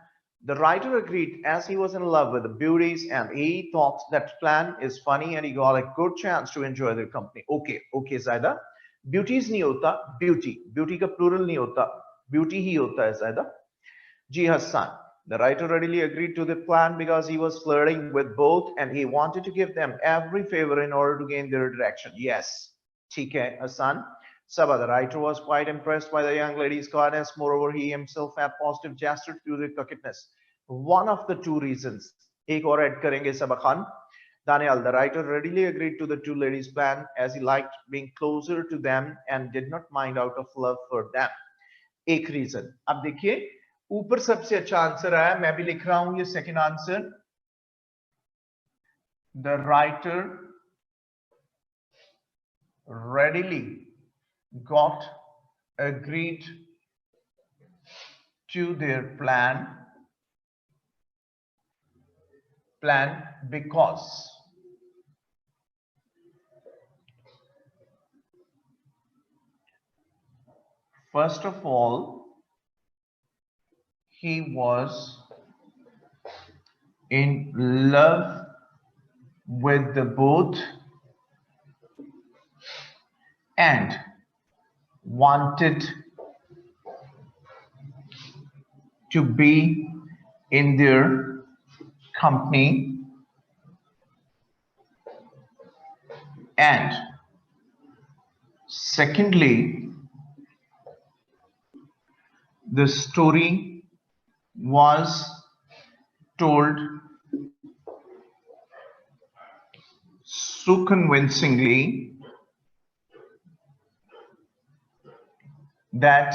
The writer agreed as he was in love with the beauties and he thought that plan is funny and he got a good chance to enjoy their company. Okay, Zahida. Beauties नहीं होता, beauty का plural नहीं होता, beauty ही होता है Zahida. Ji Hassan. The writer readily agreed to the plan because he was flirting with both and he wanted to give them every favor in order to gain their direction. Yes. TK Hassan. Sabah, the writer was quite impressed by the young lady's kindness. Moreover, he himself had positive gesture to the coquetness. One of the two reasons. एक और add करेंगे Sabah Khan. Daniel, the writer readily agreed to the two ladies' plan as he liked being closer to them and did not mind out of love for them. एक reason. अब देखिए ऊपर सबसे अच्छा answer आया. मैं भी लिख रहा हूं ये second answer. The writer readily got agreed to their plan because first of all he was in love with the both and wanted to be in their company, and secondly, the story was told so convincingly that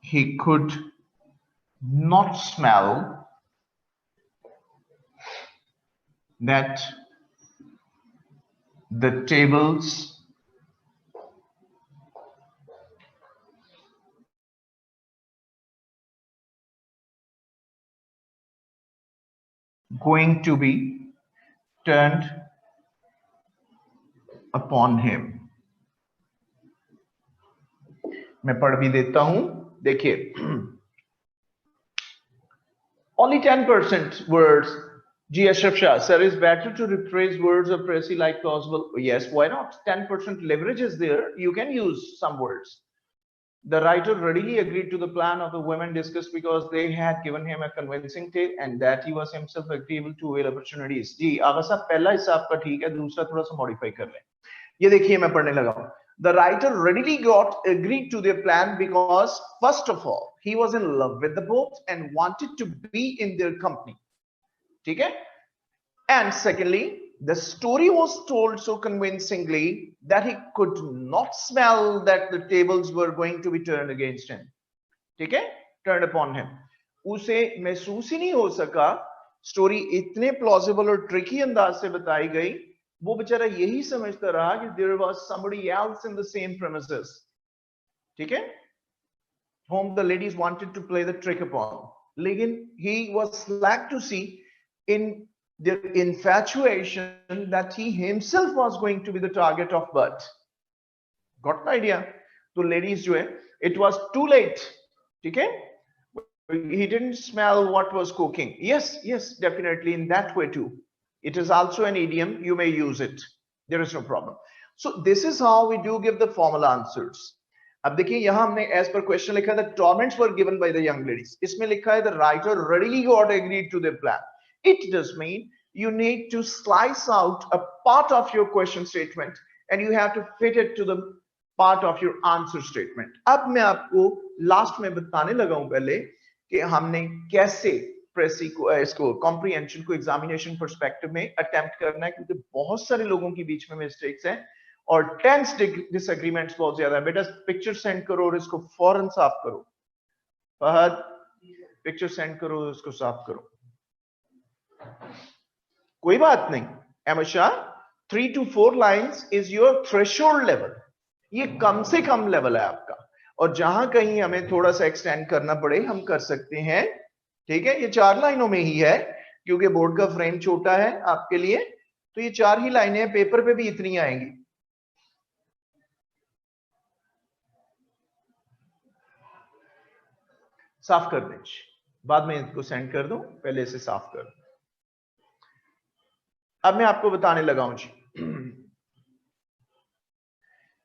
he could not smell that the tables going to be turned upon him. मैं पढ़ भी देता हूं. देखिए only 10% words. G. Ashraf Shah, sir, is better to rephrase words of Precis like plausible. Yes, why not? 10% leverage is there. You can use some words. The writer readily agreed to the plan of the women discussed because they had given him a convincing tale and that he was himself agreeable to avail opportunities. जी आगा साहब पहला हिस्सा आपका ठीक है, दूसरा थोड़ा सा modify कर लें. ये देखिए मैं पढ़ने लगा हूं. The writer readily got agreed to their plan because first of all he was in love with the both and wanted to be in their company. ठीक है? And secondly, The story was told so convincingly that he could not smell that the tables were going to be turned against him. ठीक है, turned upon him. उसे महसूस ही नहीं हो सका, story इतने प्लॉजिबल और ट्रिकी अंदाज से बताई गई, वो बेचारा यही समझता रहा कि there was somebody else in the same premises, ठीक है, whom the ladies wanted to play the trick upon. लेकिन he was slack to see in their infatuation that he himself was going to be the target of butt. Got an idea? तो ladies जो है, it was too late, ठीक है, he didn't smell what was cooking. Yes, definitely in that way too. It is also an idiom, you may use it, there is no problem. So this is how we do give the formal answers. अब देखिए यहां हमने as per question लिखा है the torments were given by the young ladies. इसमें लिखा है the writer readily got agreed to their plan. It does mean you need to slice out a part of your question statement and you have to fit it to the part of your answer statement. अब मैं आपको last में बताने लगा हूं पहले कि हमने कैसे प्रेसी को इसको कॉम्प्रिहेंशन को एग्जामिनेशन पर्सपेक्टिव में अटेम्प्ट करना है, क्योंकि बहुत सारे लोगों के बीच में मिस्टेक्स हैं और टेंस डिसएग्रीमेंट्स बहुत ज्यादा है. बेटा पिक्चर सेंड करो और इसको फौरन साफ करो. फहद पिक्चर सेंड करो और इसको साफ करो. कोई बात नहीं एमशा, 3 to 4 lines is your threshold level. ये कम से कम लेवल है आपका, और जहां कहीं हमें थोड़ा सा एक्सटेंड करना पड़े हम कर सकते हैं, ठीक है. ये 4 लाइनों में ही है क्योंकि बोर्ड का फ्रेम छोटा है आपके लिए, तो ये 4 ही लाइनें हैं, पेपर पे भी इतनी आएंगी. साफ कर दें, बाद में इसको सेंड कर दूं, पहले इसे साफ कर दूं. अब मैं आपको बताने लगा हूं जी.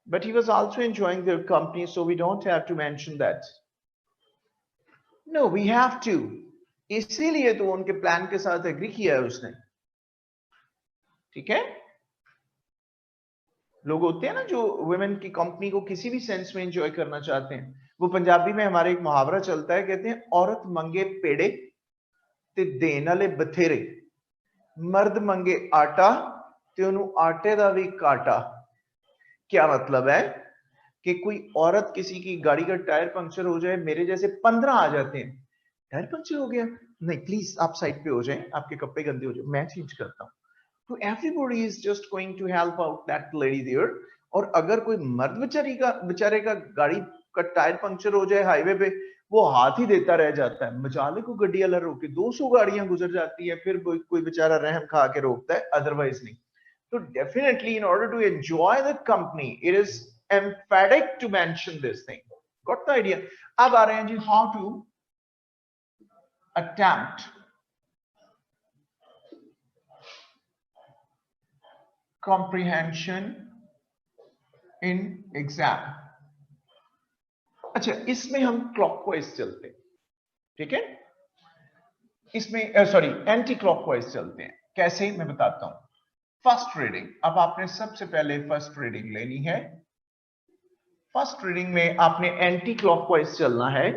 But he was also enjoying their company, so we don't have to mention that. No, we have to. इसीलिए तो उनके प्लान के साथ एग्री किया है उसने, ठीक है. लोग होते हैं ना जो वुमेन की कंपनी को किसी भी सेंस में एंजॉय करना चाहते हैं. वो पंजाबी में हमारे एक मुहावरा चलता है, कहते हैं औरत मंगे पेड़े ते देन वाले बथेरे, मर्द मंगे आटा ते उन्होंने आटे दा भी काटा. क्या मतलब है कि कोई औरत किसी की गाड़ी का टायर पंक्चर हो जाए, मेरे जैसे 15 आ जाते हैं, टायर पंक्चर हो गया, नहीं प्लीज आप साइड पे हो जाएं, आपके कपड़े गंदे हो जाए, मैं चेंज करता हूं. तो everybody is just going to help out that lady there. और अगर कोई मर्द बेचारे का गाड़ी का टायर पंक्चर हो जाए हाईवे पे, वो हाथ ही देता रह जाता है. मजाले को गड्डी वाला रोके 200 गाड़ियां गुजर जाती है, फिर कोई बेचारा रहम खा के रोकता है, अदरवाइज नहीं. So definitely in order to enjoy the company, it is emphatic to mention this thing. Got the idea? अब आ रहे हैं जी how to attempt comprehension in exam. अच्छा, इसमें हम क्लॉकवाइज चलते हैं, ठीक है. इसमें सॉरी एंटी क्लॉकवाइज चलते हैं. कैसे मैं बताता हूं. फर्स्ट रीडिंग, अब आपने सबसे पहले फर्स्ट रीडिंग लेनी है. फर्स्ट रीडिंग में आपने एंटी क्लॉकवाइज चलना है.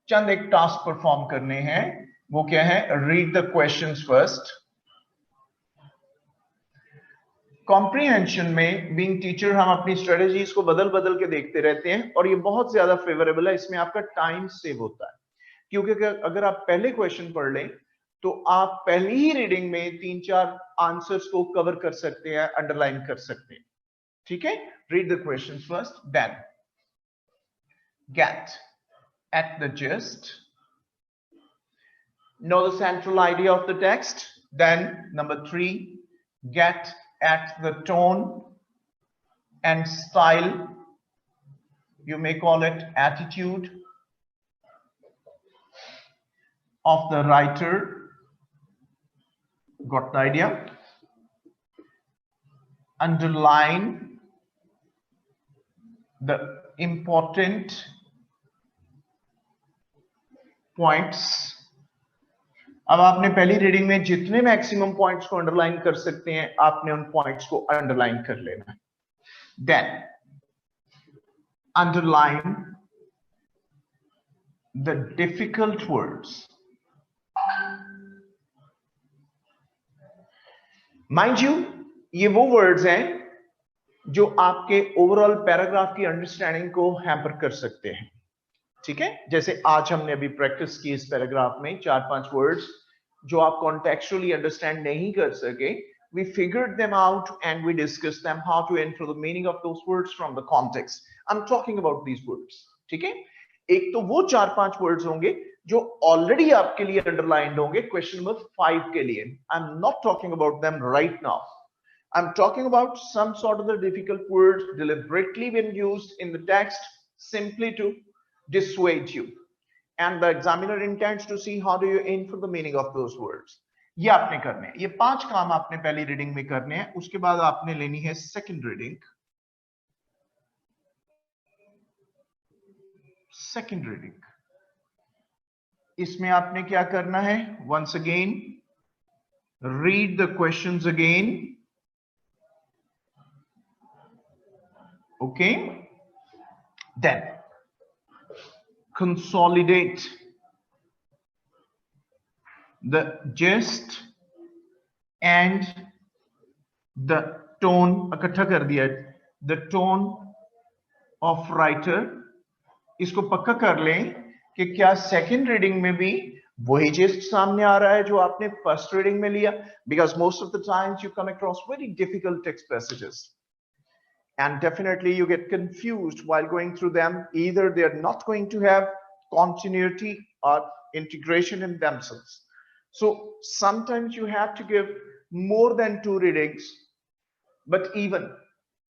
चंद एक टास्क परफॉर्म करने हैं. वो क्या है? Read the questions first. Comprehension में बीइंग टीचर हम अपनी स्ट्रेटजीज को बदल बदल के देखते रहते हैं और ये बहुत ज्यादा फेवरेबल है. इसमें आपका टाइम सेव होता है, क्योंकि अगर आप पहले क्वेश्चन पढ़ लें तो आप पहली ही रीडिंग में 3-4 आंसर्स को कवर कर सकते हैं, अंडरलाइन कर सकते हैं, ठीक है. Read the questions first, then get at the gist, know the central idea of the text. Then number 3, get at the tone and style, you may call it attitude of the writer. Got the idea? Underline the important points. अब आपने पहली reading में जितने maximum points को underline कर सकते हैं, आपने उन पॉइंट्स को अंडरलाइन कर लेना है. Then underline the difficult words. Mind you, ये वो वर्ड्स हैं जो आपके ओवरऑल पैराग्राफ की अंडरस्टैंडिंग को हैम्पर कर सकते हैं। ठीक है, जैसे आज हमने अभी प्रैक्टिस की इस पैराग्राफ में 4-5 वर्ड्स जो आप कॉन्टेक्चुअली अंडरस्टैंड नहीं कर सके, we figured them out and we discussed them how to infer the meaning of those words from the context. I'm talking about these words. ठीक है, एक तो वो 4-5 वर्ड्स होंगे जो ऑलरेडी आपके लिए अंडरलाइंड होंगे क्वेश्चन नंबर 5 के लिए। I am not talking about them right now. I'm talking about some sort of the difficult words deliberately been used in the text simply to dissuade you. And the examiner intends to see how do you infer the meaning of those words. ये आपने करने हैं, ये 5 काम आपने पहली reading में करने हैं, उसके बाद आपने लेनी है सेकंड रीडिंग. सेकंड रीडिंग इसमें आपने क्या करना है? Once again read the questions again. Okay, then consolidate the gist and the tone. इकट्ठा कर दिया, the tone of writer. इसको पक्का कर लें कि क्या सेकंड रीडिंग में भी वही जिस्ट सामने आ रहा है जो आपने फर्स्ट रीडिंग में लिया, because most of the times you come across very difficult text passages. And definitely you get confused while going through them. Either they are not going to have continuity or integration in themselves. So sometimes you have to give more than 2 readings. But even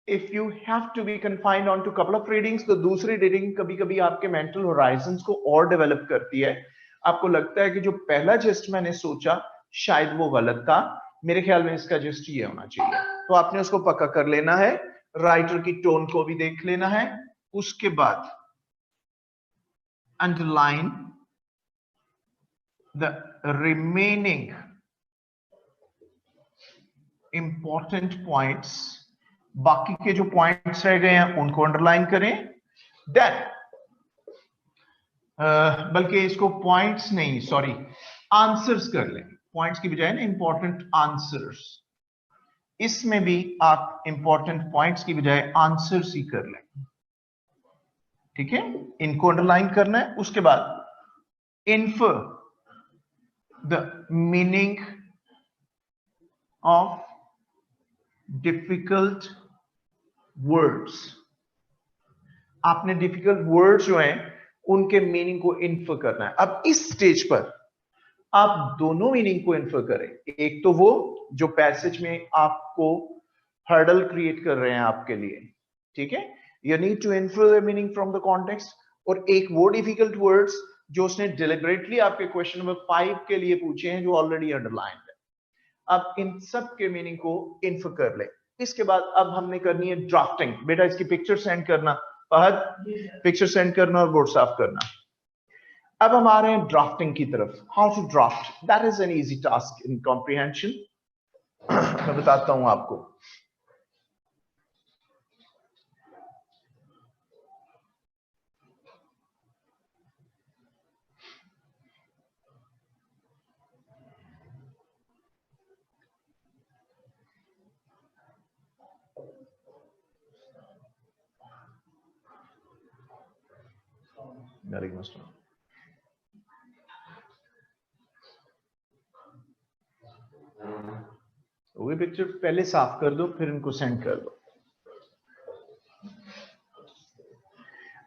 if you have to be confined on to a couple of readings, तो दूसरी reading कभी कभी आपके mental Horizons को और develop करती है. आपको लगता है कि जो पहला जिस्ट मैंने सोचा शायद वो गलत था, मेरे ख्याल में इसका जिस्ट ये होना चाहिए. तो आपने उसको पक्का कर लेना है, राइटर की टोन को भी देख लेना है. उसके बाद underline the remaining important points. बाकी के जो पॉइंट्स रह गए हैं उनको अंडरलाइन करें. देन बल्कि इसको पॉइंट्स नहीं, सॉरी, आंसर्स कर लें. पॉइंट्स की बजाय ना इंपॉर्टेंट आंसर्स. इसमें भी आप इंपॉर्टेंट पॉइंट्स की बजाय आंसर्स ही कर लें. ठीक है, इनको अंडरलाइन करना है. उसके बाद infer the meaning of difficult words. आपने डिफिकल्ट वर्ड्स जो हैं उनके मीनिंग को इन्फर करना है. अब इस स्टेज पर आप दोनों मीनिंग को इन्फर करें. एक तो वो जो पैसेज में आपको हर्डल क्रिएट कर रहे हैं आपके लिए. ठीक है, you need to infer the meaning from the context. और एक वो डिफिकल्ट वर्ड्स जो उसने डिलिबरेटली आपके क्वेश्चन नंबर 5 के लिए पूछे हैं जो ऑलरेडी अंडरलाइंड है. अब इन सब के मीनिंग को इन्फर कर ले. इसके बाद अब हमने करनी है ड्राफ्टिंग. बेटा इसकी पिक्चर सेंड करना, फहद पिक्चर सेंड करना और बोर्ड साफ करना. अब हम आ रहे हैं ड्राफ्टिंग की तरफ. How to draft, that is an easy task in comprehension. मैं बताता हूं आपको. वो पिक्चर पहले साफ कर दो फिर इनको सेंड कर दो.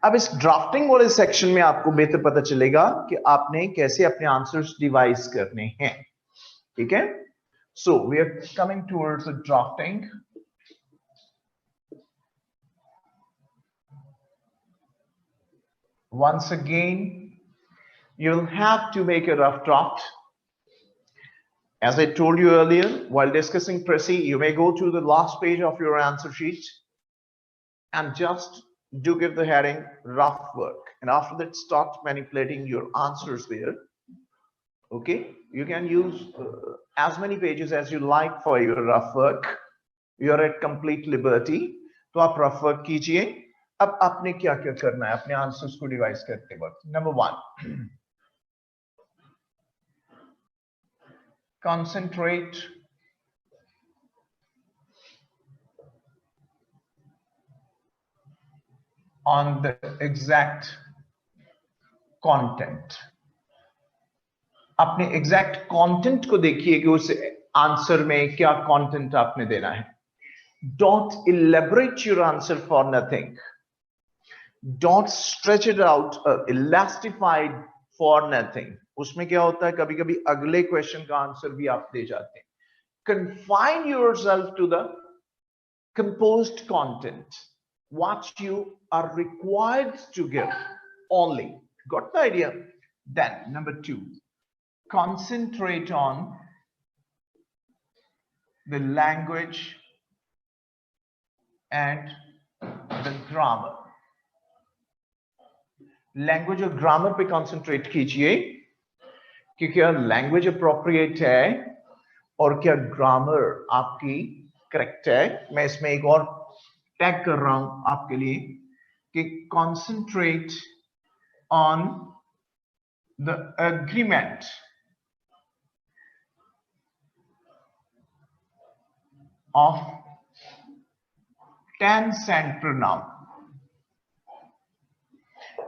अब इस ड्राफ्टिंग वाले सेक्शन में आपको बेहतर पता चलेगा कि आपने कैसे अपने आंसर्स डिवाइस करने हैं. ठीक है, so we are coming towards the drafting. Once again, you'll have to make a rough draft. As I told you earlier, while discussing Precis, you may go to the last page of your answer sheet and just do give the heading rough work. And after that, start manipulating your answers there. Okay, you can use as many pages as you like for your rough work. You are at complete liberty. तो आप rough work कीजिए. अब आपने क्या क्या करना है अपने आंसर्स को डिवाइस करते वक्त. Number 1, concentrate on the exact content. अपने एग्जैक्ट कंटेंट को देखिए कि उस आंसर में क्या कंटेंट आपने देना है. Don't elaborate your answer for nothing. Don't stretch it out or elastified for nothing. उसमें क्या होता है, कभी कभी अगले क्वेश्चन का आंसर भी आप दे जाते हैं. Confine yourself to the composed content, what you are required to give only. Got the idea? Then number 2, concentrate on the language and the grammar. Language और ग्रामर पे कंसंट्रेट कीजिए कि क्या लैंग्वेज अप्रोप्रिएट है और क्या ग्रामर आपकी correct है. मैं इसमें एक और टैग कर रहा हूं आपके लिए कि concentrate on the agreement of tense and pronoun.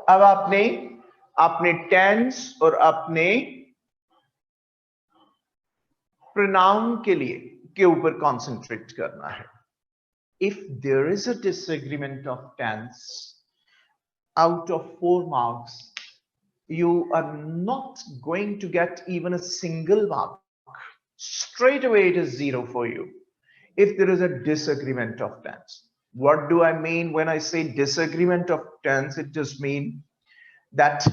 अब आपने टेंस और अपने प्रोनाउन के ऊपर कंसंट्रेट करना है. If there is a disagreement of tense out of 4 marks, you are not going to get even a single mark. Straight away it is 0 for you if there is a disagreement of tense. What do I mean when I say disagreement of tense? It just means that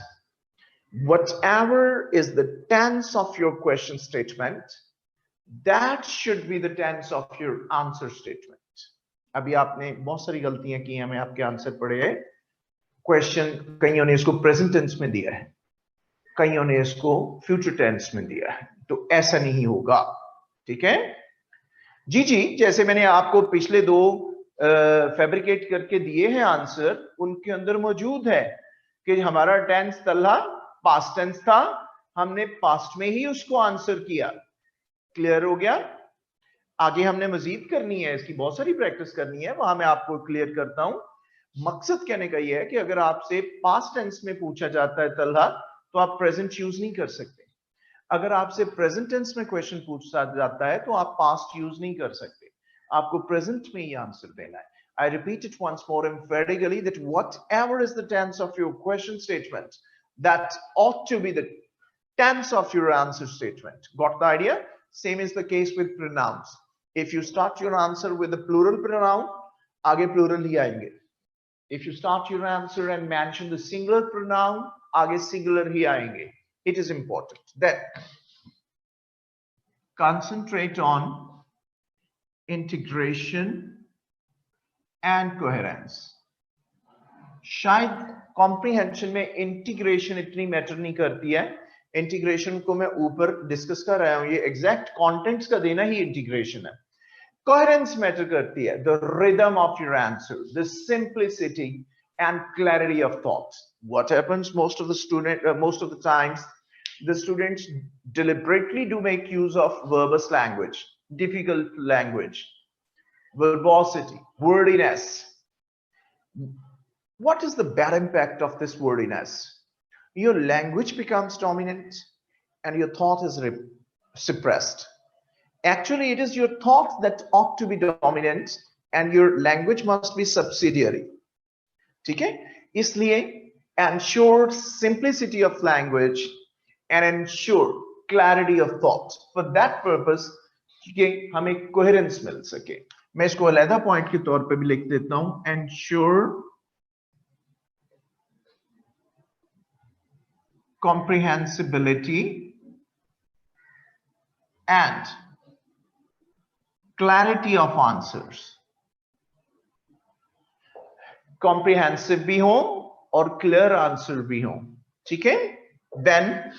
whatever is the tense of your question statement, that should be the tense of your answer statement. अभी आपने बहुत सारी गलतियां की हैं, मैं आपके answer पढ़े हैं. क्वेश्चन कईयों ने इसको प्रेजेंट टेंस में दिया है, कईयों ने इसको फ्यूचर टेंस में दिया है, तो ऐसा नहीं होगा. ठीक है जी. जैसे मैंने आपको पिछले 2 फैब्रिकेट करके दिए हैं आंसर, उनके अंदर मौजूद है कि हमारा टेंस तल्हा पास्ट टेंस था, हमने पास्ट में ही उसको आंसर किया. क्लियर हो गया? आगे हमने मजीद करनी है, इसकी बहुत सारी प्रैक्टिस करनी है, वहां मैं आपको क्लियर करता हूं. मकसद कहने का यह है कि अगर आपसे पास्ट टेंस में पूछा जाता है तल्हा, तो आप प्रेजेंट यूज नहीं कर सकते. अगर आपसे प्रेजेंट टेंस में क्वेश्चन पूछा जाता है तो आप पास्ट यूज नहीं कर सकते, आपको प्रेजेंट में ही आंसर देना है. I repeat it once more emphatically that whatever is the tense of your question statement, that ought to be the tense of your answer statement. Got the idea? Same is the case with pronouns. If you start your answer with a plural pronoun, आगे plural ही आएंगे. If you start your answer and mention the singular pronoun, आगे singular ही आएंगे. It is important. Then concentrate on integration and coherence. शायद comprehension में integration इतनी matter नहीं करती है. इंटीग्रेशन को मैं ऊपर डिस्कस कर रहा हूं, ये एग्जैक्ट कंटेंट्स का देना ही इंटीग्रेशन है. कोहेरेंस मैटर करती है, the rhythm of your answer, the simplicity and clarity of thought. What happens most of the times, the students deliberately do make use of verbose language, difficult language, verbosity, wordiness. What is the bad impact of this wordiness? Your language becomes dominant and your thought is suppressed. Actually, it is your thought that ought to be dominant and your language must be subsidiary. ठीक है, इसलिए ensure simplicity of language and ensure clarity of thought. For that purpose, कि हमें coherence मिल सके, मैं इसको अलग point के तौर पे भी लिख देता हूं. ensure comprehensibility and clarity of answers. Comprehensive भी हो और क्लियर आंसर भी हो. ठीक है? Then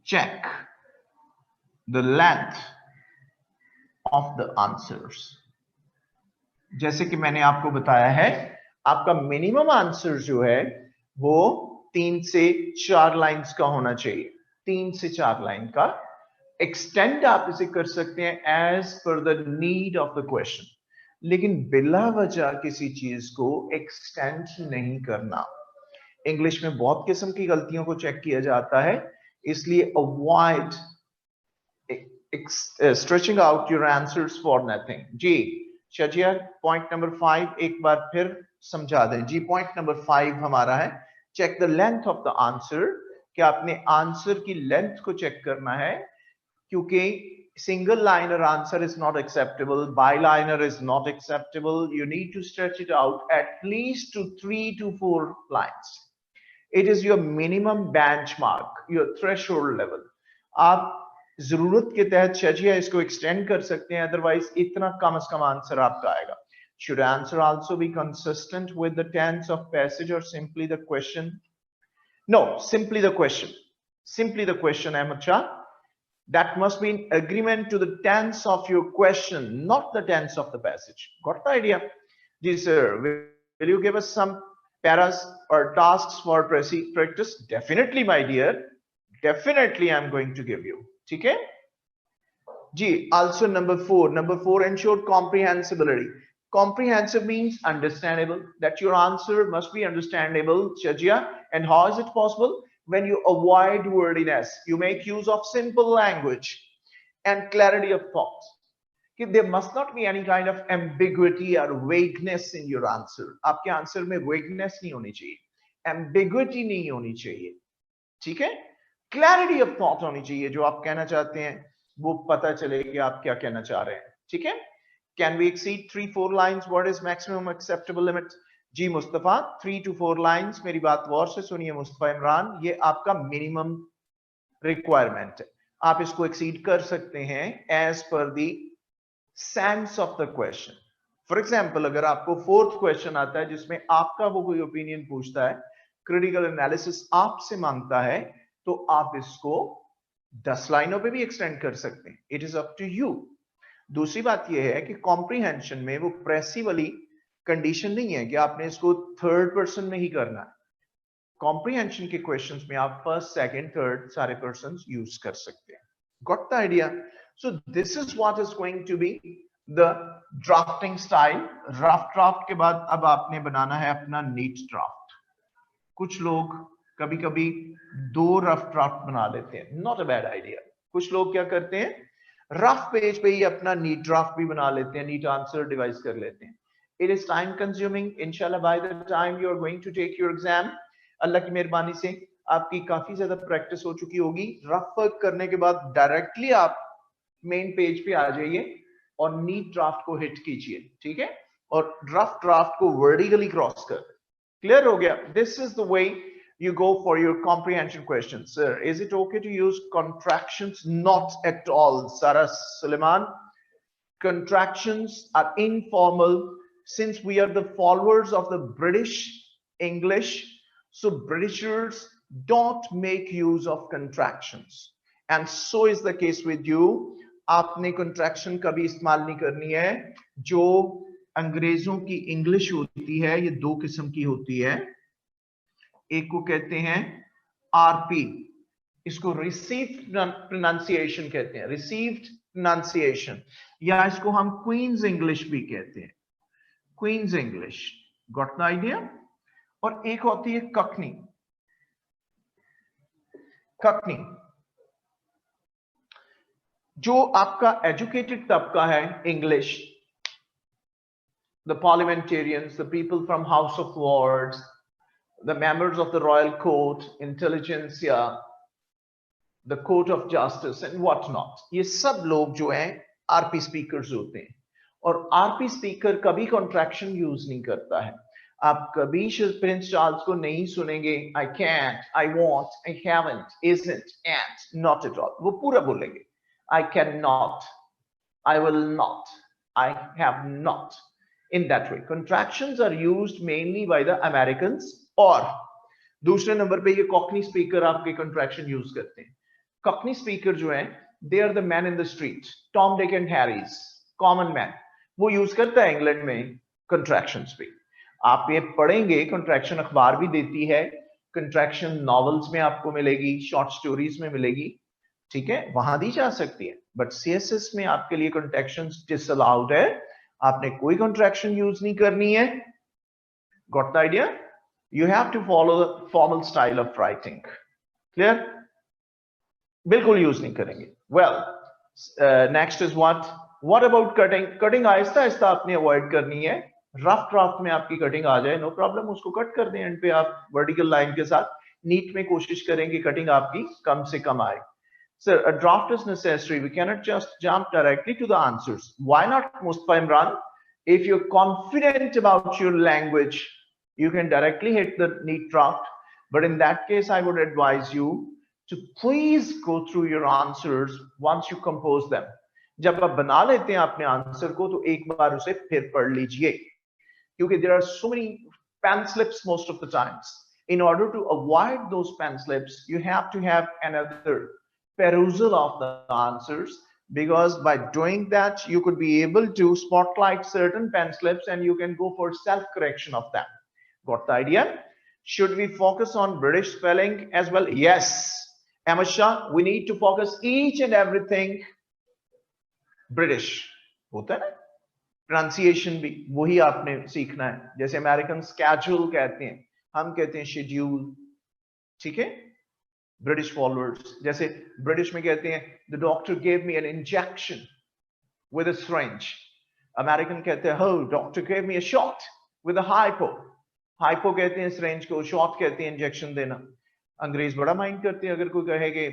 check the length of the answers. जैसे कि मैंने आपको बताया है, आपका मिनिमम आंसर जो है वो 3 से 4 लाइंस का होना चाहिए. 3 से 4 लाइन का. एक्सटेंड आप इसे कर सकते हैं as per the need of the question. लेकिन बिला वजह किसी चीज को एक्सटेंड नहीं करना। इंग्लिश में बहुत किस्म की गलतियों को चेक किया जाता है, इसलिए avoid stretching out your answers for nothing. जी शजिया, पॉइंट नंबर 5 एक बार फिर समझा दें। जी पॉइंट नंबर 5 हमारा है check the length of the answer, कि आपने आंसर की लेंथ को चेक करना है, क्योंकि single liner answer is not acceptable, biliner is not acceptable. You need to stretch it out at least to 3 to 4 lines. It is your minimum benchmark, your threshold level. आप जरूरत के तहत शजिया इसको extend कर सकते हैं, अदरवाइज इतना कम से कम आंसर आपका आएगा। Should answer also be consistent with the tense of passage or simply the question? No, simply the question. Simply the question, Ahmed Shah. That must be in agreement to the tense of your question, not the tense of the passage. Got the idea? Yes, sir. Will you give us some paras or tasks for practice? Definitely, my dear. Definitely, I'm going to give you. Okay? G. Also, number 4. Number 4, ensure comprehensibility. Comprehensive means understandable. That your answer must be understandable, Shajia. And how is it possible? When you avoid wordiness, you make use of simple language and clarity of thought. There must not be any kind of ambiguity or vagueness in your answer. आपके answer में vagueness नहीं होनी चाहिए, ambiguity नहीं होनी चाहिए, ठीक है? Clarity of thought होनी चाहिए, जो आप कहना चाहते हैं वो पता चले कि आप क्या कहना चाह रहे हैं, ठीक है? Can we exceed 3-4 lines? What is maximum acceptable limit? जी मुस्तफा, 3 to 4 लाइंस, मेरी बात गौर से सुनिए मुस्तफा इमरान, ये आपका मिनिमम रिक्वायरमेंट है। आप इसको एक्सीड कर सकते हैं as per the sense of the question. For example, अगर आपको 4th क्वेश्चन आता है जिसमें आपका वो कोई ओपिनियन पूछता है, क्रिटिकल एनालिसिस आपसे मांगता है, तो आप इसको 10 लाइनों पे भी एक्सटेंड कर सकते हैं। It is up to you. दूसरी बात यह है कि कॉम्प्रीहेंशन में वो प्रेसी वाली कंडीशन नहीं है कि आपने इसको 3rd पर्सन में ही करना है। कॉम्प्रीहेंशन के क्वेश्चंस में आप 1st, 2nd, 3rd सारे पर्संस यूज कर सकते हैं। Got the idea? So this is what is going to be the drafting style. Rough draft के बाद अब आपने बनाना है अपना नीट ड्राफ्ट। कुछ लोग कभी कभी 2 रफ ड्राफ्ट बना लेते हैं, नॉट अ बैड आइडिया। कुछ लोग क्या करते हैं, रफ पेज पे ही अपना नीट ड्राफ्ट भी बना लेते हैं, नीट आंसर डिवाइस कर लेते हैं। It is time consuming. Inshallah, by the time you are going to take your exam, अल्लाह की मेहरबानी से आपकी काफी ज्यादा प्रैक्टिस हो चुकी होगी। रफ वर्क करने के बाद डायरेक्टली आप मेन पेज पे आ जाइए और नीट ड्राफ्ट को हिट कीजिए, ठीक है? और रफ ड्राफ्ट को वर्टिकली क्रॉस कर। क्लियर हो गया? This is the way you go for your comprehension questions. Sir, is it okay to use contractions? Not at all, Sarah Suleiman. Contractions are informal. Since we are the followers of the British English, so Britishers don't make use of contractions, and so is the case with you. आपने contraction कभी इस्तेमाल नहीं करनी है। जो अंग्रेजों की English होती है, ये 2 किस्म की होती है। एक को कहते हैं आरपी, इसको रिसीव्ड प्रोनाउंसिएशन कहते हैं, रिसीव्ड प्रोनाउंसिएशन, या इसको हम क्वींस इंग्लिश भी कहते हैं, queen's English. Got the idea? और एक होती है कखनी। कखनी जो आपका एजुकेटेड तबका है, English, the parliamentarians, the people from House of Lords, the members of the royal court, intelligentsia, the court of justice and what not, ये सब लोग जो हैं आरपी स्पीकर्स होते हैं। और आरपी स्पीकर कभी कॉन्ट्रैक्शन यूज नहीं करता है। आप कभी प्रिंस चार्ल्स को नहीं सुनेंगे I can't, I want, I haven't, isn't, and, not at all. वो पूरा बोलेंगे I can not, I will not, I have not. In that way, contractions are used mainly by the Americans, और दूसरे number पे ये Cockney speaker आपके contraction use करते हैं। कॉकनी स्पीकर जो है, they are the man in the street, Tom, Dick and Harry's, common man, वो यूज करता है इंग्लैंड में contractions पे। आप ये पढ़ेंगे, contraction अखबार भी देती है, contraction novels में आपको मिलेगी, short stories में मिलेगी, ठीक है? वहां दी जा सकती है, बट CSS में आपके लिए contractions disallowed है। आपने कोई कॉन्ट्रैक्शन यूज नहीं करनी है. Got the idea? You have to follow the formal style of writing. Clear? बिल्कुल यूज नहीं करेंगे. Well, next is what about cutting? Cutting आहिस्ता आहिस्ता आपने अवॉइड करनी है. रफ ड्राफ्ट में आपकी कटिंग आ जाए, नो प्रॉब्लम, उसको कट कर दें एंड पे आप वर्टिकल लाइन के साथ. नीट में कोशिश करेंगे कटिंग आपकी कम से कम आए. Sir, a draft is necessary. We cannot just jump directly to the answers. Why not, Mustafa Imran? If you're confident about your language, you can directly hit the neat draft. But in that case, I would advise you to please go through your answers once you compose them. जब आप बना लेते हैं अपने answer को, तो एक बार उसे फिर पढ़ लीजिए, क्योंकि there are so many pen slips most of the times. In order to avoid those pen slips, you have to have another perusal of the answers, because by doing that you could be able to spotlight certain pen slips and you can go for self correction of them. Got the idea? Should we focus on British spelling as well? Yes, Amasha, we need to focus each and everything British. होता है ना, pronunciation भी वही आपने सीखना है. जैसे American schedule कहते हैं, हम कहते हैं schedule. ठीक है? British followers, जैसे ब्रिटिश में कहते हैं the doctor gave me an injection with a syringe. American कहते हैं oh doctor gave me a shot with a hypo. hypo कहते हैं syringe को, shot कहते हैं इंजेक्शन देना. अंग्रेज बड़ा माइंड करते हैं अगर कोई कहे कि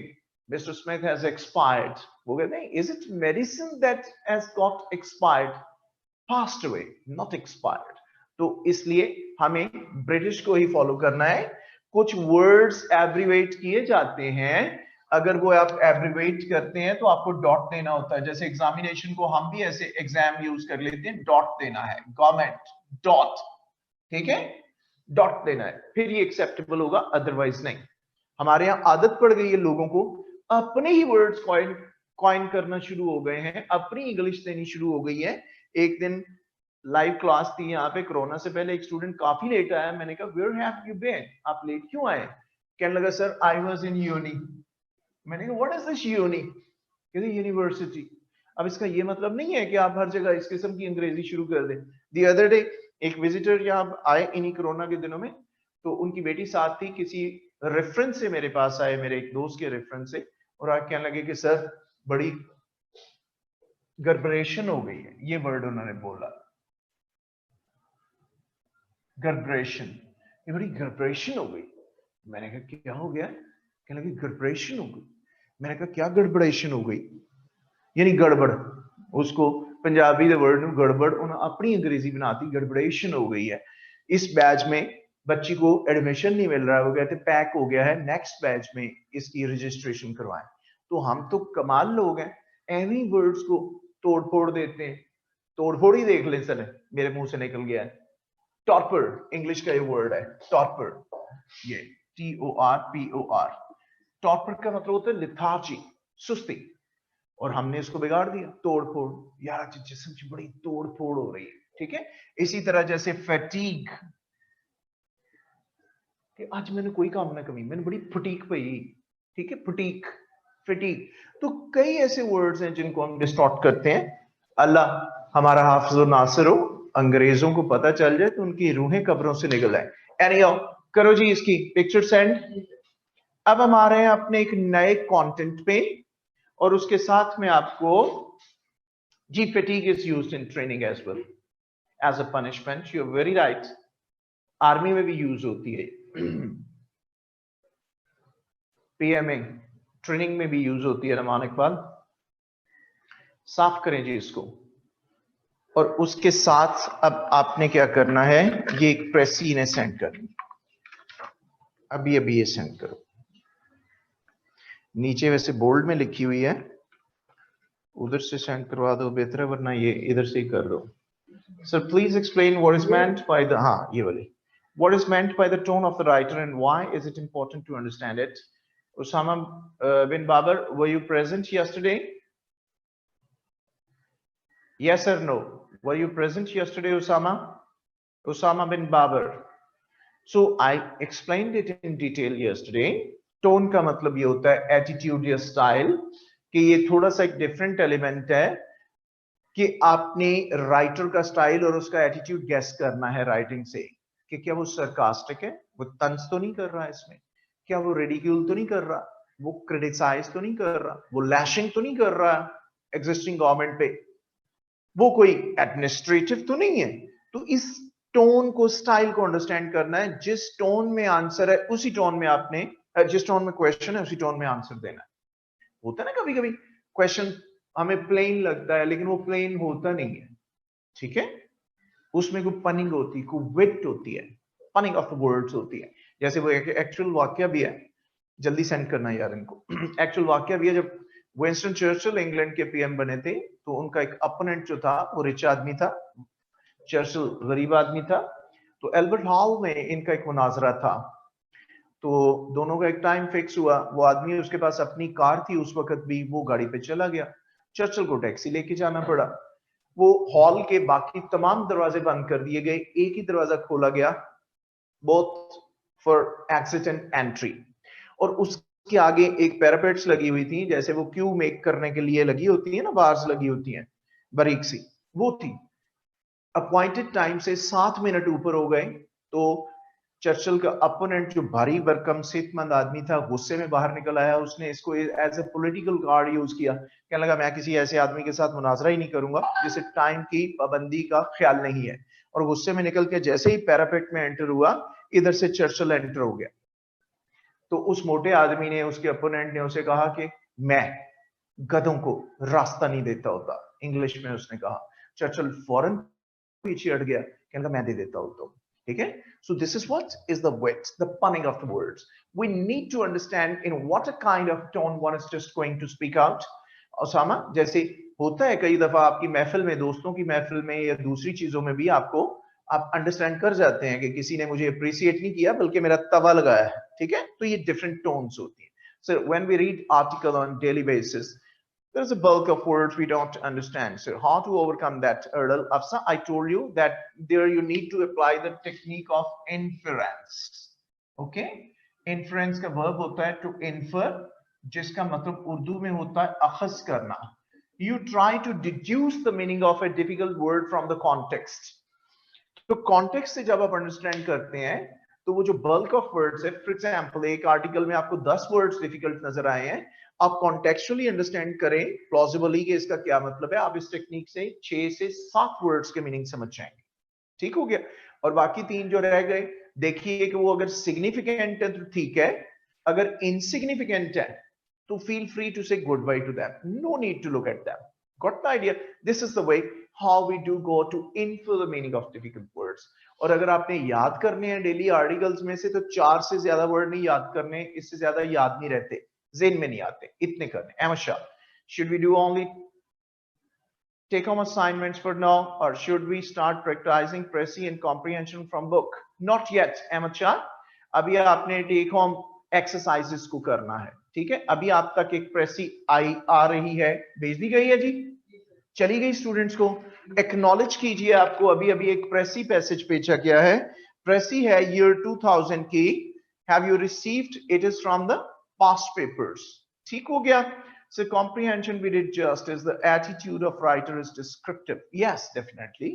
Mr. Smith has expired, वो कहते हैं is it medicine that has got expired? passed away, not expired. तो इसलिए हमें ब्रिटिश को ही फॉलो करना है. कुछ वर्ड्स एब्रीवेट किए जाते हैं, अगर वो आप एब्रीवेट करते हैं तो आपको डॉट देना होता है. जैसे एग्जामिनेशन को हम भी ऐसे एग्जाम यूज कर लेते हैं, डॉट देना है, गवर्नमेंट डॉट. ठीक है, डॉट देना है, फिर ये एक्सेप्टेबल होगा, अदरवाइज नहीं. हमारे यहाँ आदत पड़ गई है लोगों को, अपने ही वर्ड्स कॉइन करना शुरू हो गए हैं, अपनी इंग्लिश देनी शुरू हो गई है. एक दिन लाइव क्लास थी यहाँ पे, कोरोना से पहले एक स्टूडेंट काफी लेट आया. मैंने कहा वेयर हैव यू बीन, आप लेट क्यों आए? कहने लगा sir I was in uni. मैंने कहा व्हाट इज दिस यूनी? कहते यूनिवर्सिटी. अब इसका ये मतलब नहीं है कि आप हर जगह इस किस्म की अंग्रेजी शुरू कर दें. द अदर डे एक विजिटर यहाँ आए इन्हीं कोरोना के दिनों में, तो उनकी बेटी साथ थी. किसी रेफरेंस से मेरे पास आए, मेरे एक दोस्त के रेफरेंस से, और आप कहने लगे कि सर बड़ी गर्बरेशन हो गई है. ये वर्ड उन्होंने बोला, गर्बरेशन, ये बड़ी गर्बरेशन हो गई. मैंने कहा क्या हो गया? कहने लगी गर्बरेशन हो गई. मैंने कहा क्या गड़बड़ेशन हो गई? यानी गड़बड़. उसको पंजाबी दे वर्ड गड़बड़ उन्हें अपनी अंग्रेजी बनाती, गड़बड़ेशन हो गई है. इस बैच में बच्ची को एडमिशन नहीं मिल रहा है, वो कहते पैक हो गया है, नेक्स्ट बैच में इसकी रजिस्ट्रेशन करवाएं. तो हम तो कमाल लोग हैं, एनी वर्ड्स को तोड़ फोड़ देते हैं. तोड़ फोड़ ही देख ले सर, मेरे मुंह से निकल गया है. टॉर्पर, इंग्लिश का ये वर्ड है टॉर्पर, ये TORPOR. टॉर्पर का मतलब होता है लिथार्जी, सुस्ती, और हमने इसको बिगाड़ दिया, तोड़ फोड़. यार जिस्म की बड़ी तोड़ फोड़ हो रही है. ठीक है, इसी तरह जैसे फैटीग, कि आज मैंने कोई काम ना कमी, मैंने बड़ी फटीक पई. ठीक है, फटीक, फटीक. तो कई ऐसे वर्ड्स हैं जिनको हम डिस्टॉर्ट करते हैं. अल्लाह हमारा हाफिज़ और नासिर हो, अंग्रेजों को पता चल जाए तो उनकी रूहें कब्रों से निकल आए. एनीहाउ, करो जी इसकी पिक्चर सेंड. अब हम आ रहे हैं अपने एक नए कंटेंट पे, और उसके साथ में आपको जी fatigue is used in training as well as a punishment. You are very right, army में भी यूज होती है, पीएमए ट्रेनिंग में भी यूज होती है. रमान इकबाल, साफ करें जी इसको. और उसके साथ अब आपने क्या करना है, ये एक प्रेसी ने सेंड करनी, अभी अभी ये सेंड करो. नीचे वैसे बोल्ड में लिखी हुई है, उधर से सेंड करवा दो बेहतर है, वरना ये इधर से ही कर दो. Sir please explain what is meant by the, हाँ ये वाली, what is meant by the tone of the writer and why is it important to understand it. Usama bin Babar, were you present yesterday? Yes or no? Were you present yesterday, Usama? Usama bin Babar. So I explained it in detail yesterday. Tone का मतलब ये होता है attitude या style, कि ये थोड़ा सा एक different element है. कि आपने राइटर का स्टाइल और उसका एटीट्यूड गेस करना है राइटिंग से, कि क्या वो सरकास्टिक है, वो तंज तो नहीं कर रहा है इसमें, क्या वो रिडिक्यूल तो नहीं कर रहा, वो क्रिटिसाइज तो नहीं कर रहा, वो लैशिंग तो नहीं कर रहा एग्जिस्टिंग गवर्नमेंट पे, वो कोई एडमिनिस्ट्रेटिव तो नहीं है। तो इस टोन को, स्टाइल को अंडरस्टैंड करना है। जिस टोन में आंसर है उसी टोन में आपने, जिस टोन में क्वेश्चन है उसी टोन में आंसर देना है। होता है ना कभी कभी क्वेश्चन हमें प्लेन लगता है लेकिन वो प्लेन होता नहीं है, ठीक है, उसमें कोई पनिंग होती है, कोई विट होती है, पनिंग ऑफ द वर्ड्स होती है। जैसे वो एक एक्चुअल वाक्य भी है, जल्दी सेंड करना यार इनको। एक्चुअल वाक्य भी है, जब विंस्टन चर्चिल इंग्लैंड के पीएम बने थे तो उनका एक अपोनेंट जो था वो रिच आदमी था, चर्चिल गरीब आदमी था। तो एल्बर्ट हॉल में इनका एक मुनाजरा था। तो दोनों का एक टाइम फिक्स हुआ, वो आदमी, उसके पास अपनी कार थी उस वक्त भी, वो गाड़ी पे चला गया, चर्चिल को टैक्सी लेके जाना पड़ा। वो हॉल के बाकी तमाम दरवाजे बंद कर दिए गए, एक ही दरवाजा खोला गया, both for exit and entry. और उसके आगे एक पैरापेट्स लगी हुई थी, जैसे वो क्यू मेक करने के लिए लगी होती है ना, बार्स लगी होती हैं बारीक सी, वो थी। अपॉइंटेड टाइम से 7 मिनट ऊपर हो गए तो चर्चिल का अपोनेंट जो भारी भरकम सेहतमंद आदमी था गुस्से में बाहर निकल आया। उसने इसको as a political card use किया, कहने लगा मैं किसी ऐसे आदमी के साथ मुनाजरा ही नहीं करूंगा जिसे टाइम की पाबंदी का ख्याल नहीं है। और गुस्से में निकल के जैसे ही पैरापेट में एंटर हुआ, इधर से चर्चिल एंटर हो गया। तो उस मोटे आदमी ने, उसके अपोनेंट ने उसे कहा कि मैं गधों को रास्ता नहीं देता होता, इंग्लिश में उसने कहा। चर्चिल फौरन पीछे हट गया, कहने लगा मैं दे देता हूं तो, ठीक है। So this is what is the wit, the punning of the words. We need to understand in what a kind of tone one is just going to speak out. Osama, जैसे होता है कई दफा आपकी महफिल में, दोस्तों की महफिल में या दूसरी चीजों में भी, आपको आप अंडरस्टैंड कर जाते हैं कि किसी ने मुझे अप्रिशिएट नहीं किया बल्कि मेरा तवा लगाया है, ठीक है। तो ये डिफरेंट टोन्स होती है। So when we read article on daily basis, there's a bulk of words we don't understand. So how to overcome that hurdle? Afsa, I told you that there you need to apply the technique of inference. Okay? Inference का verb होता है to infer, जिसका मतलब उर्दू में होता है अखज़ करना. You try to deduce the meaning of a difficult word from the context. तो कॉन्टेक्स्ट से जब आप अंडरस्टैंड करते हैं तो वो जो बल्क ऑफ वर्ड्स है, फॉर एग्जांपल एक आर्टिकल में आपको 10 वर्ड्स डिफिकल्ट नजर आए हैं, आप कॉन्टेक्चुअली अंडरस्टैंड करें प्लॉजिबली कि इसका क्या मतलब है, आप इस टेक्निक से 6 से 7 वर्ड्स के मीनिंग समझ जाएंगे। ठीक हो गया। और बाकी 3 जो रह गए, देखिए कि वो अगर सिग्निफिकेंट है तो ठीक है, अगर इनसिग्निफिकेंट है तो feel free to say goodbye to them, no need to look at them. Got the idea? This is the way how we do go to infer the meaning of difficult words. और अगर आपने याद करने हैं daily articles में से, तो 4 से ज्यादा वर्ड नहीं याद करने, इससे ज्यादा याद नहीं रहते, जेन में नहीं आते, इतने करने। Amasha, should we do only take home assignments for now, or should we start practicing Precis and comprehension from book? Not yet, Amasha. अभी आपने टेक होम एक्सरसाइजेस को करना है, ठीक है। अभी आप तक एक प्रेसी आई आ रही है, भेज दी गई है जी, चली गई स्टूडेंट्स को। एक्नॉलेज कीजिए, आपको अभी अभी एक प्रेसी पैसेज भेजा गया है, प्रेसी है ईयर 2000 की। Have you received? It is from the past papers. ठीक हो गया। So comprehension we did just is the attitude of writer is descriptive. Yes, definitely.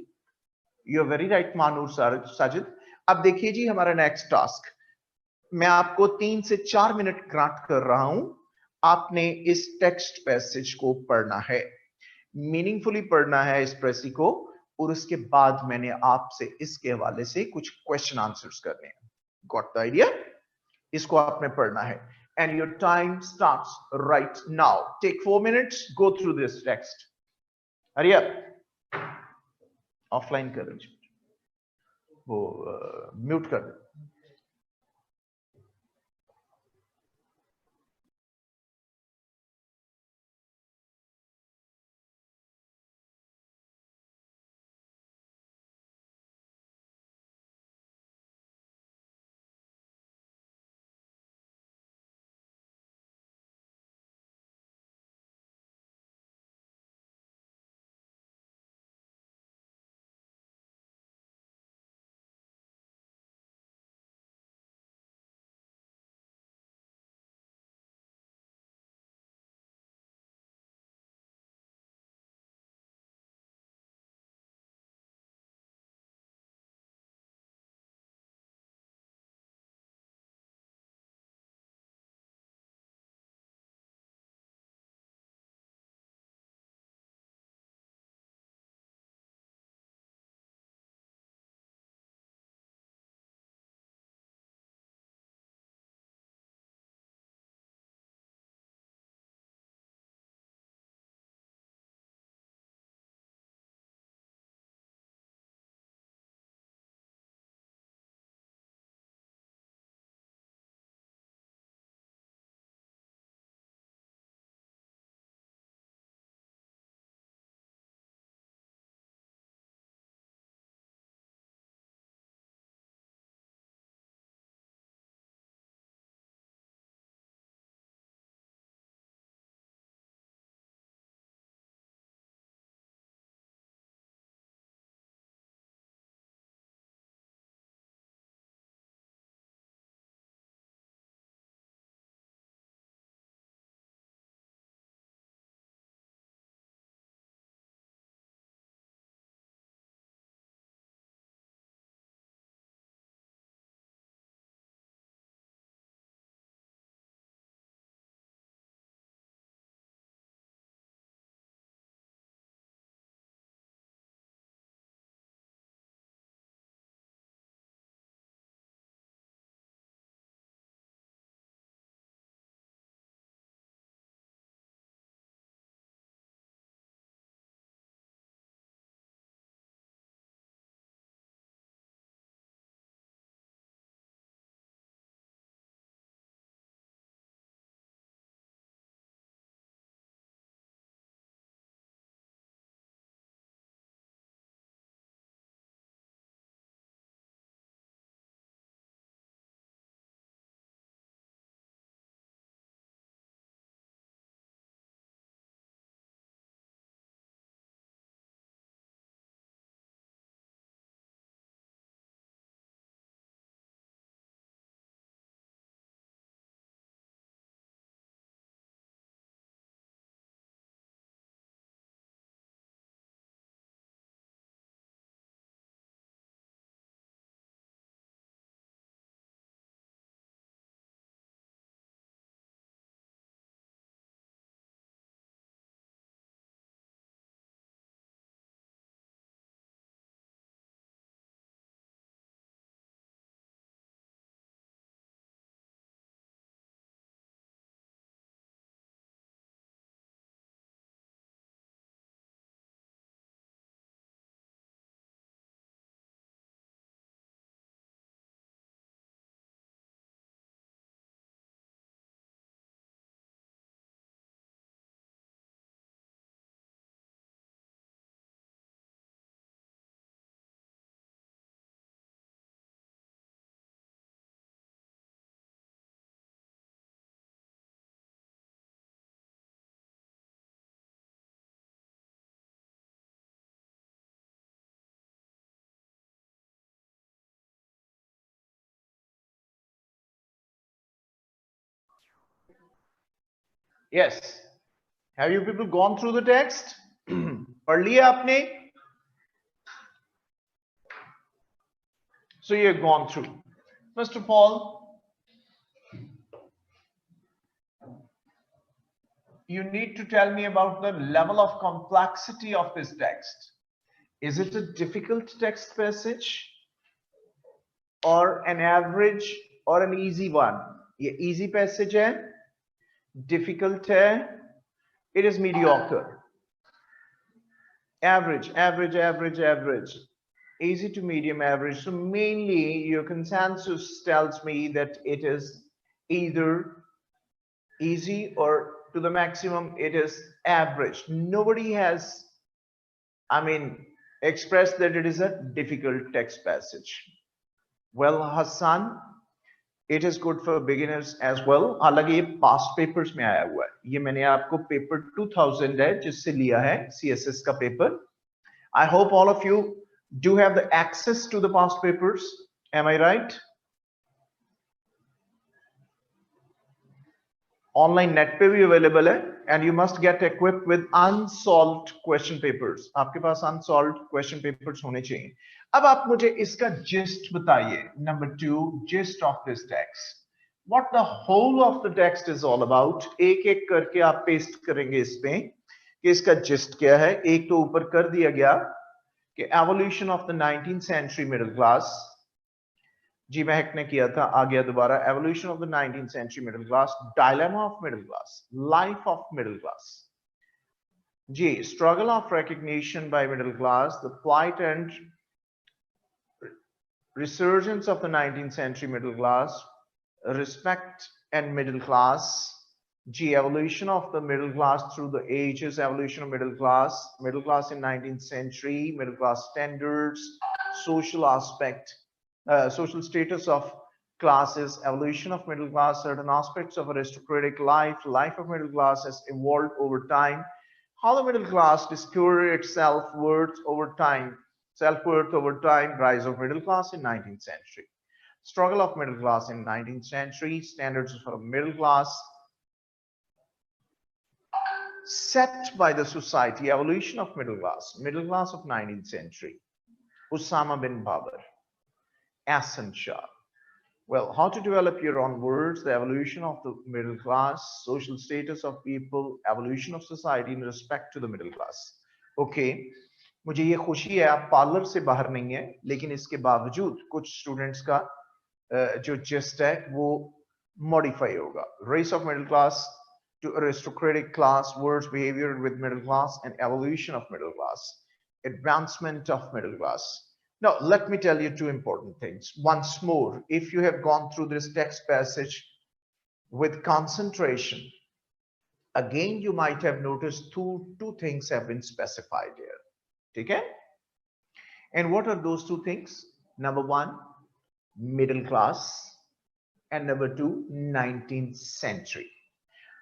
You're very right, Manur Sajid. अब देखिए जी हमारा नेक्स्ट टास्क, मैं आपको 3 से 4 मिनट ग्रांट कर रहा हूं, आपने इस टेक्स्ट पैसेज को पढ़ना है, मीनिंगफुली पढ़ना है इस प्रेसी को, और उसके बाद मैंने आपसे इसके हवाले से कुछ क्वेश्चन आंसर्स करने हैं। Got the idea? इसको आपने पढ़ना है, and your time starts right now. Take 4 minutes, go through this text. Hurry up. Offline कर दीजिए, वो म्यूट कर दे। Yes. Have you people gone through the text? पढ़ लिया आपने? So you have gone through. First of all, you need to tell me about the level of complexity of this text. Is it a difficult text passage or an average or an easy one? ये easy passage है, difficult है, it is mediocre. Average, average, average, average. Easy to medium average. So mainly your consensus tells me that it is either easy or to the maximum it is average. Nobody has, expressed that it is a difficult text passage. Well, Hassan, it is good for beginners as well. हालांकि ये past papers में आया हुआ है. ये मैंने आपको paper 2000 है जिससे लिया है CSS का paper. I hope all of you do have the access to the past papers. Am I right? Online net पे भी available है and you must get equipped with unsolved question papers. आपके पास unsolved question papers होने चाहिए. अब आप मुझे इसका gist बताइए. Number 2, gist of this text. What the whole of the text is all about. एक एक करके आप paste करेंगे इसमें कि इसका gist क्या है. एक तो ऊपर कर दिया गया कि evolution of the 19th century middle class. जी महक ने किया था, आ गया दोबारा. Evolution of the 19th century middle class, dilemma of middle class, life of middle class. Ji, struggle of recognition by middle class, the plight and resurgence of the 19th century middle class, respect and middle class. G, evolution of the middle class through the ages, evolution of middle class in 19th century, middle class standards, social aspect, social status of classes, evolution of middle class, certain aspects of aristocratic life, life of middle class has evolved over time, how the middle class discovered its self-worth over time, rise of middle class in 19th century, struggle of middle class in 19th century, standards for middle class set by the society, evolution of middle class of 19th century, Osama bin Babar, Hassan Shah. Well, how to develop your own words, the evolution of the middle class, social status of people, evolution of society in respect to the middle class. Okay, मुझे ये खुशी है आप parlour से बाहर नहीं है, लेकिन इसके बावजूद कुछ स्टूडेंट्स का जो जिस्ट है वो मॉडिफाई होगा. Race of middle class to aristocratic class, words, behavior with middle class, and evolution of middle class, advancement of middle class. Now, let me tell you two important things. Once more, if you have gone through this text passage with concentration, again, you might have noticed two things have been specified here. Okay? And what are those two things? Number one, middle class, and number two, 19th century.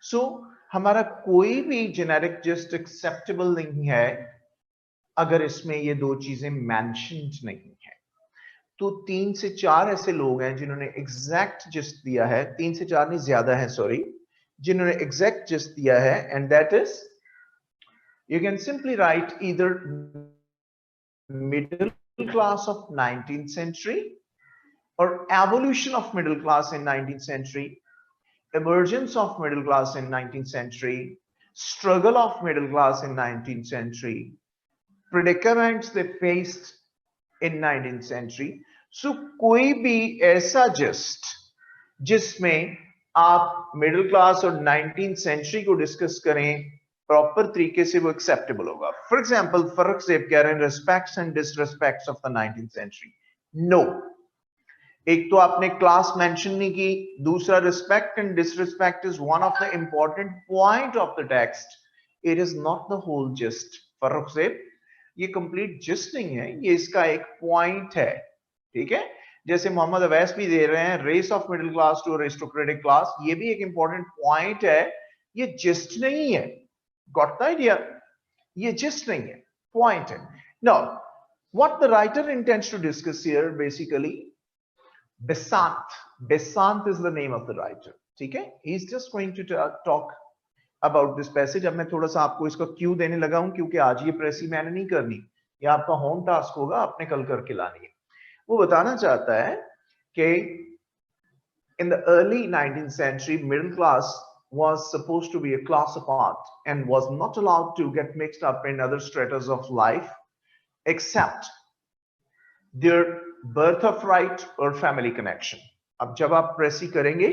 So, हमारा कोई भी generic just acceptable नहीं है अगर इसमें ये दो चीजें मेंशन्ड नहीं है. तो 3 से 4 ऐसे लोग हैं जिन्होंने एग्जैक्ट जस्ट दिया है, 3 से 4 नहीं ज्यादा है, सॉरी, जिन्होंने एग्जैक्ट जस्ट दिया है, and that is you can simply write either middle class of 19th century or evolution of middle class in 19th century, emergence of middle class in 19th century, struggle of middle class in 19th century, predicaments they faced in 19th century. So कोई भी ऐसा just जिसमें आप middle class और 19th century को discuss करें proper तरीके से वो एक्सेप्टेबल होगा. फॉर एग्जाम्पल फर्क से कह रहे हैं respects and disrespects of the 19th century. No. एक तो आपने क्लास मेंशन नहीं की, दूसरा respect and disrespect is one of the important point of the text. It is not the whole gist. फर्क से ये कंप्लीट जिस्ट नहीं है, ये इसका एक पॉइंट है. ठीक है, जैसे मोहम्मद अवैस भी दे रहे हैं race of middle class to aristocratic class, ये भी एक इंपॉर्टेंट पॉइंट है, ये जिस्ट नहीं है. Got the idea? ये जिस्ट नहीं है, पॉइंट है. Now what the writer intends to discuss here basically, Besant is the name of the writer. Okay, he's just going to talk about this passage. अब मैं थोड़ा सा आपको इसका क्यू देने लगा हूं, क्योंकि आज ये प्रेसी मैंने नहीं करनी, ये आपका होम टास्क होगा, आपने कल करके लानी है। वो बताना चाहता है कि in the early 19th century, middle class was supposed to be a class apart and was not allowed to get mixed up in other stratas of life except their birth of right or family connection. अब जब आप प्रेसी करेंगे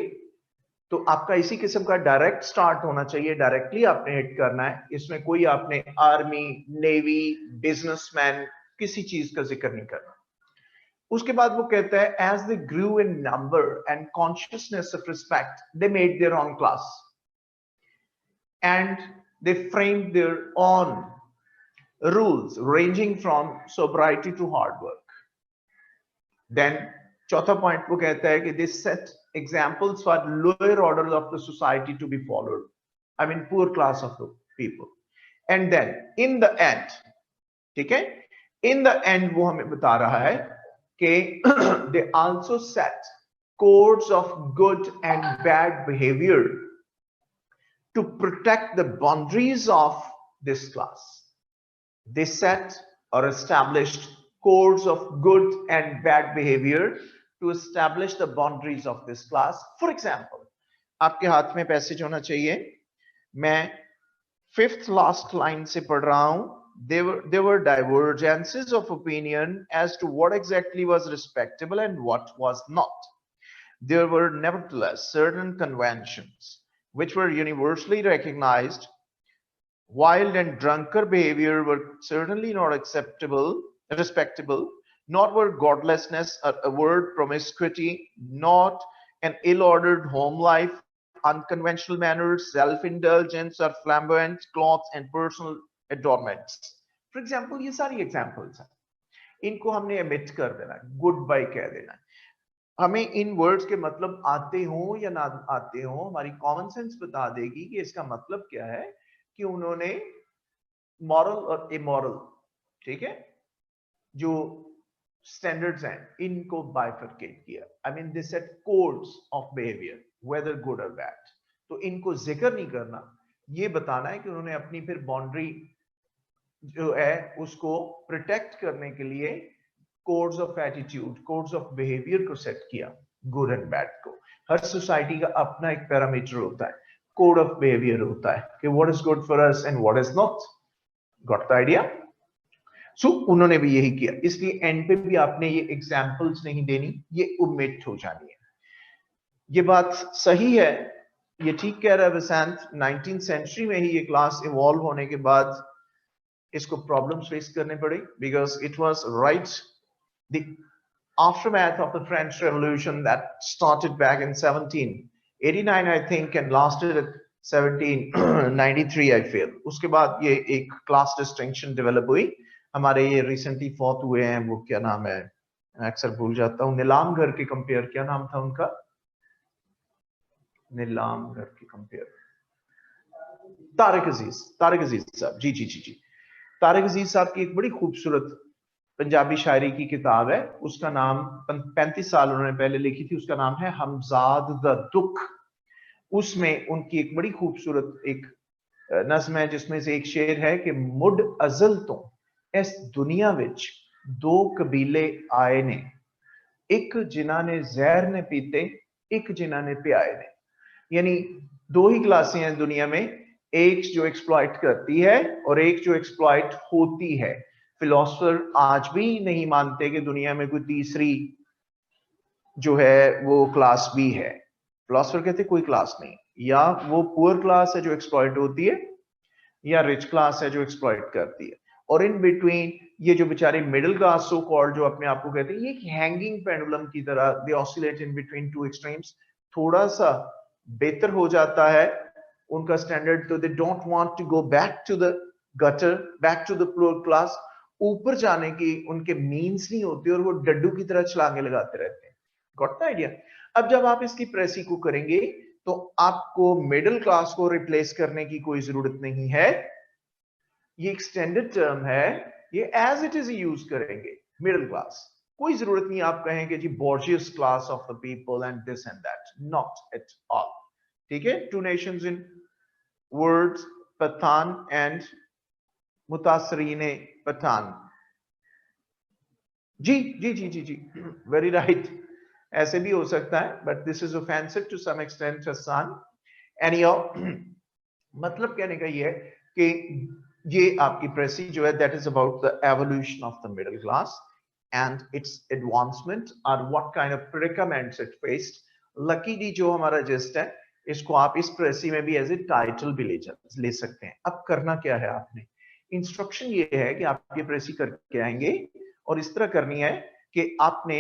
तो आपका इसी किस्म का direct start होना चाहिए, डायरेक्टली आपने हिट करना है, इसमें कोई आपने आर्मी, नेवी, बिजनेसमैन किसी चीज का जिक्र नहीं करना। उसके बाद वो कहता है as they grew in number and consciousness of respect they made their own class and they framed their own rules ranging from sobriety to hard work. Then चौथा पॉइंट वो कहता है कि they set examples for lower orders of the society to be followed, I mean poor class of the people, and then in the end, ठीक है, in the end वो हमें बता रहा है कि they also set codes of good and bad behavior to protect the boundaries of this class. They set or established codes of good and bad behavior to establish the boundaries of this class. For example, आपके हाथ में passage होना चाहिए, मैं fifth last line से पढ़ रहा हूं। There were divergences of opinion as to what exactly was respectable and what was not. There were nevertheless certain conventions which were universally recognized. Wild and drunkard behavior were certainly not respectable, nor were godlessness, avowed promiscuity, not an ill-ordered home life, unconventional manners, self-indulgence, or flamboyant clothes and personal adornments. For example, ये सारी examples हैं, इनको हमने omit कर देना, goodbye कह देना। हमें इन वर्ड्स के मतलब आते हो या ना आते हो, हमारी कॉमन सेंस बता देगी कि इसका मतलब क्या है, कि उन्होंने मॉरल और इमोरल, ठीक है, जो स्टैंडर्ड्स हैं, इनको बाइफरकेट किया। I mean this set codes of behaviour weather good और बैड। तो इनको जिक्र नहीं करना, ये बताना है कि उन्होंने अपनी फिर बाउंड्री जो है उसको प्रोटेक्ट करने के लिए codes of attitude, codes of behaviour को सेट किया, गुड एंड बैड को। हर सोसाइटी का अपना एक पैरामीटर होता है, कोड ऑफ बिहेवियर होता है कि what is good for us and what is not. Got the idea? So उन्होंने भी यही किया, इसलिए एंड पे भी आपने ये एग्जाम्पल्स नहीं देनी, ये ओमिट हो जानी है। ये बात सही है, ये ठीक कह रहा है वसंत। 19th सेंचुरी में ही ये क्लास इवॉल्व होने के बाद इसको प्रॉब्लम्स फेस करने पड़े, because it was right the aftermath of the French Revolution that started back in 1789 I think and lasted at 1793 I feel। उसके बाद ये एक क्लास डिस्टिंक्शन डेवलप हुई। हमारे ये रिसेंटली फॉत हुए हैं, वो क्या नाम है, मैं अक्सर भूल जाता हूँ, नीलाम घर के कंपेयर, क्या नाम था उनका, नीलाम घर के कंपेयर, तारिक अजीज साहब, जी जी जी जी, तारिक अजीज साहब की एक बड़ी खूबसूरत पंजाबी शायरी की किताब है, उसका नाम 35 साल उन्होंने पहले लिखी थी, उसका नाम है हमजाद द दुख। उसमें उनकी एक बड़ी खूबसूरत एक नज़्म है, जिसमें से एक शेर है कि मुड अजल तो इस दुनिया विच दो कबीले आए ने, एक जिन्हां ने जहर ने पीते, एक जिन्हां ने पियाए ने। यानी दो ही क्लासें हैं दुनिया में, एक जो एक्सप्लॉइट करती है और एक जो एक्सप्लॉइट होती है। फिलोसफर आज भी नहीं मानते कि दुनिया में कोई तीसरी जो है वो क्लास भी है। फिलोसफर कहते कोई क्लास नहीं, या वो पुअर क्लास है जो एक्सप्लॉइट होती है, या रिच क्लास है जो एक्सप्लॉइट करती है, और इन बिटवीन ये जो बेचारे मिडिल क्लास सो कॉल्ड जो अपने आप को कहते हैं, ये एक हैंगिंग पेंडुलम की तरह, they oscillate in between two extremes. थोड़ा सा बेहतर हो जाता है उनका स्टैंडर्ड, तो they don't want to go back to the gutter, back to the poor class. ऊपर जाने की उनके मीन्स नहीं होते और वो डड्डू की तरह छलांगे लगाते रहते हैं। Got the idea? अब जब आप इसकी प्रेसी को करेंगे तो आपको मिडिल क्लास को रिप्लेस करने की कोई जरूरत नहीं है, ये एक्सटेंडेड टर्म है, ये एज इट इज यूज करेंगे मिडिल क्लास। कोई जरूरत नहीं आप कहें कि जी bourgeois class of the people and this and that, not at all. ठीक है, two nations in words Pathan and Mutasrine Pathan. जी जी जी जी जी, वेरी राइट, ऐसे भी हो सकता है, but this is offensive to some extent Hasan. Anyhow, मतलब कहने का ये है कि ये आपकी प्रेसी जो है that is about the evolution of the middle class and its advancement और what kind of predicaments it faced. Lucky D जो हमारा जेस्ट है, इसको आप इस प्रेसी में भी एज ए टाइटल भी ले सकते हैं। अब करना क्या है, आपने इंस्ट्रक्शन ये है कि आप ये प्रेसी करके आएंगे और इस तरह करनी है कि आपने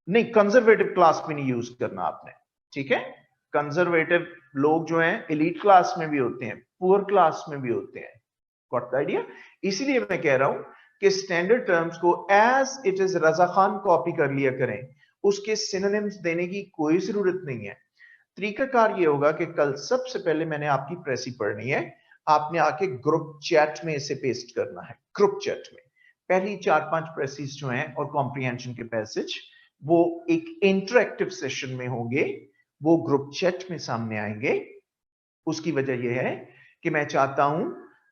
नहीं, कंजर्वेटिव क्लास में नहीं यूज करना आपने, ठीक है। कंजर्वेटिव लोग जो हैं एलीट क्लास में भी होते हैं, पुअर क्लास में भी होते हैं, गॉट द आइडिया। इसीलिए मैं कह रहा हूं कि स्टैंडर्ड टर्म्स को as it is Raza Khan copy कर लिया करें, उसके सिनोनिम्स देने की कोई जरूरत नहीं है। तरीकाकार ये होगा कि कल सबसे पहले मैंने आपकी प्रेसी पढ़नी है, आपने आके ग्रुप चैट में इसे पेस्ट करना है। ग्रुप चैट में पहली 4-5 प्रेसीज जो हैं और कॉम्प्रिहेंशन के पैसेज वो एक इंटरेक्टिव सेशन में होंगे, वो ग्रुप चैट में सामने आएंगे। उसकी वजह यह है कि मैं चाहता हूं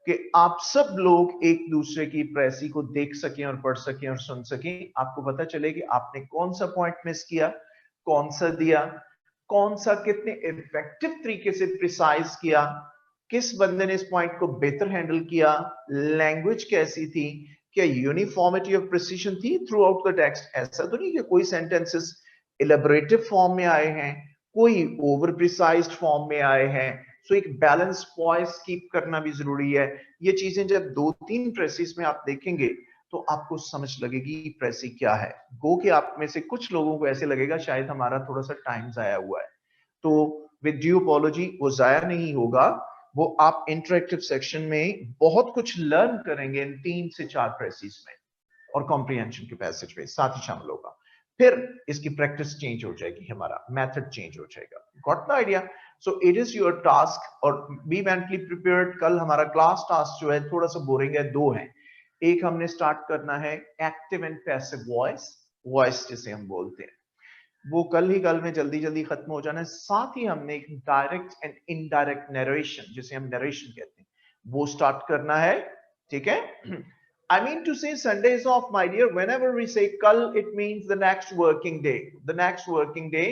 कि आप सब लोग एक दूसरे की प्रेसी को देख सकें और पढ़ सकें और सुन सकें। आपको पता चले कि आपने कौन सा पॉइंट मिस किया, कौन सा दिया, कौन सा कितने इफेक्टिव तरीके से प्रिसाइज किया, किस बंदे ने इस पॉइंट को बेहतर हैंडल किया, लैंग्वेज कैसी थी, क्या यूनिफॉर्मिटी ऑफ प्रिसीजन थी थ्रू आउट द टेक्स्ट। ऐसा तो नहीं कि कोई सेंटेंसेस इलेबोरेटिव फॉर्म में आए हैं, कोई ओवर प्रिसाइज्ड फॉर्म में आए हैं। सो एक बैलेंस वॉइस कीप करना भी जरूरी है। ये चीजें जब 2-3 प्रेसिस में आप देखेंगे तो आपको समझ लगेगी प्रेसी क्या है। गो कि आप में से कुछ लोगों को ऐसे लगेगा शायद हमारा थोड़ा सा टाइम जाया हुआ है, तो विद ड्यू अपॉलॉजी वो जाया नहीं होगा, वो आप इंटरेक्टिव सेक्शन में बहुत कुछ लर्न करेंगे इन 3 से 4 प्रेसिस में, और कॉम्प्रिहेंशन के पैसेज में साथ ही शामिल होगा। फिर इसकी प्रैक्टिस चेंज हो जाएगी, हमारा मेथड चेंज हो जाएगा। Got the idea? So it is your task और बी मेंटली प्रिपेयर्ड। कल हमारा क्लास टास्क जो है थोड़ा सा बोरिंग है, 2 है। एक हमने स्टार्ट करना है active and passive voice, voice जिसे हम बोलते हैं, वो कल में जल्दी जल्दी खत्म हो जाना है। साथ ही हमने एक डायरेक्ट एंड इनडायरेक्ट नरेशन, जिसे हम नरेशन कहते हैं, वो स्टार्ट करना है, ठीक है। I mean to say Sunday is off, my dear. Whenever we say kal, it means the next working day. The next working day.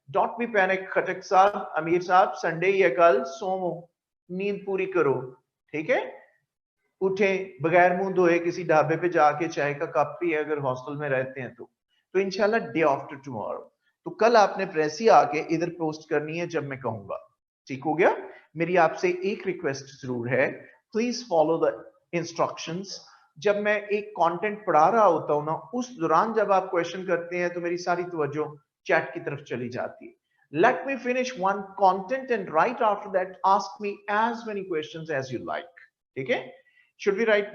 Don't be panic, Khatak साहब, अमीर साहब, संडे ही है कल, सोमो, नींद पूरी करो, ठीक है। उठे बगैर मुंह धोए किसी ढाबे पे जाके चाय का कप पिए, अगर हॉस्टल में रहते हैं तो इंशाल्लाह डे आफ्टर टुमारो। तो कल आपने प्रेसी आके इधर पोस्ट करनी है जब मैं कहूंगा, ठीक हो गया। मेरी आपसे एक रिक्वेस्ट जरूर है, प्लीज फॉलो द इंस्ट्रक्शंस। जब मैं एक कंटेंट पढ़ा रहा होता हूं ना, उस दौरान जब आप क्वेश्चन करते हैं तो मेरी सारी तवज्जो चैट की तरफ चली जाती है। Let me finish one content and right after that ask me as many questions as you like, ठीक है। Should we write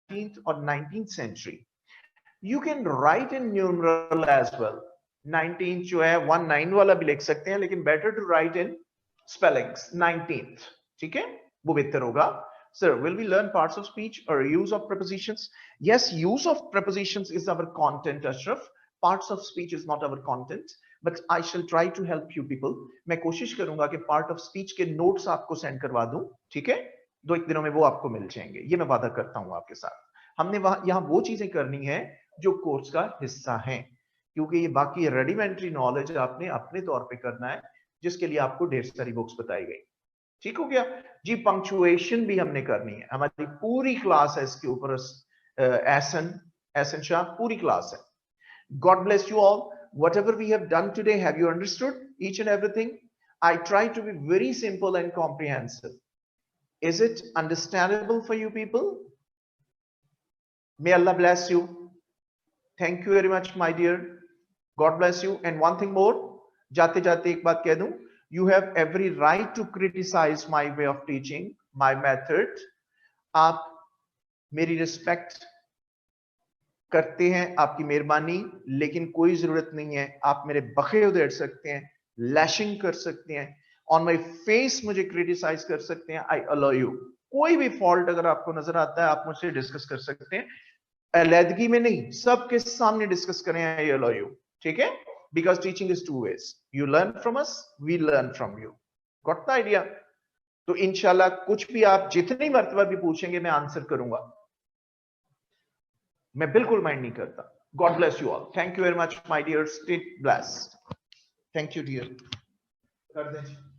19th or 19th century? You can write in numeral as well. 19 जो है 19 वाला भी लिख सकते हैं, लेकिन better to write in spellings 19th, ठीक है, वो बेहतर होगा। Sir, will we learn parts of speech or use of prepositions? Yes, use of prepositions is our content, Ashraf. Parts of speech is not our content, but I shall try to help you people. मैं कोशिश करूंगा कि part of speech के notes आपको send करवा दूं, ठीक है। 2-1 दिनों में वो आपको मिल जाएंगे, ये मैं वादा करता हूं आपके साथ। हमने यहाँ वो चीजें करनी है जो कोर्स का हिस्सा है, क्योंकि ये बाकी रेडिमेंट्री नॉलेज आपने अपने तौर पे करना है, जिसके लिए आपको ढेर सारी बुक्स बताई गई, ठीक हो गया जी। पंक्चुएशन भी हमने करनी है, हमारी पूरी क्लास है इसके ऊपर। एहसन शाह, पूरी क्लास है। God bless you all. Whatever we have done today, have you understood each and everything? I try to be very simple and comprehensive. Is it understandable for you people? May Allah bless you. Thank you very much, my dear. God bless you. And one thing more, जाते जाते एक बात कह दूं, you have every right to criticize my way of teaching, my method. आप मेरी respect करते हैं, आपकी मेहरबानी, लेकिन कोई जरूरत नहीं है आप मेरे बखे उधेड़ सकते हैं, लैशिंग कर सकते हैं, ऑन माई फेस मुझे क्रिटिसाइज कर सकते हैं। आई अलाउ यू। कोई भी फॉल्ट अगर आपको नजर आता है आप मुझसे डिस्कस कर सकते हैं, अलैदगी में नहीं, सबके सामने डिस्कस करें, आई अलाउ यू, ठीक है। because teaching is two ways. You learn from us, we learn from you. Got the idea? तो इंशाल्लाह कुछ भी आप जितनी मर्तबा भी पूछेंगे मैं आंसर करूंगा, मैं बिल्कुल माइंड नहीं करता. God bless you all. Thank you very much, my dear. Stay blessed. Thank you, dear. कर दें.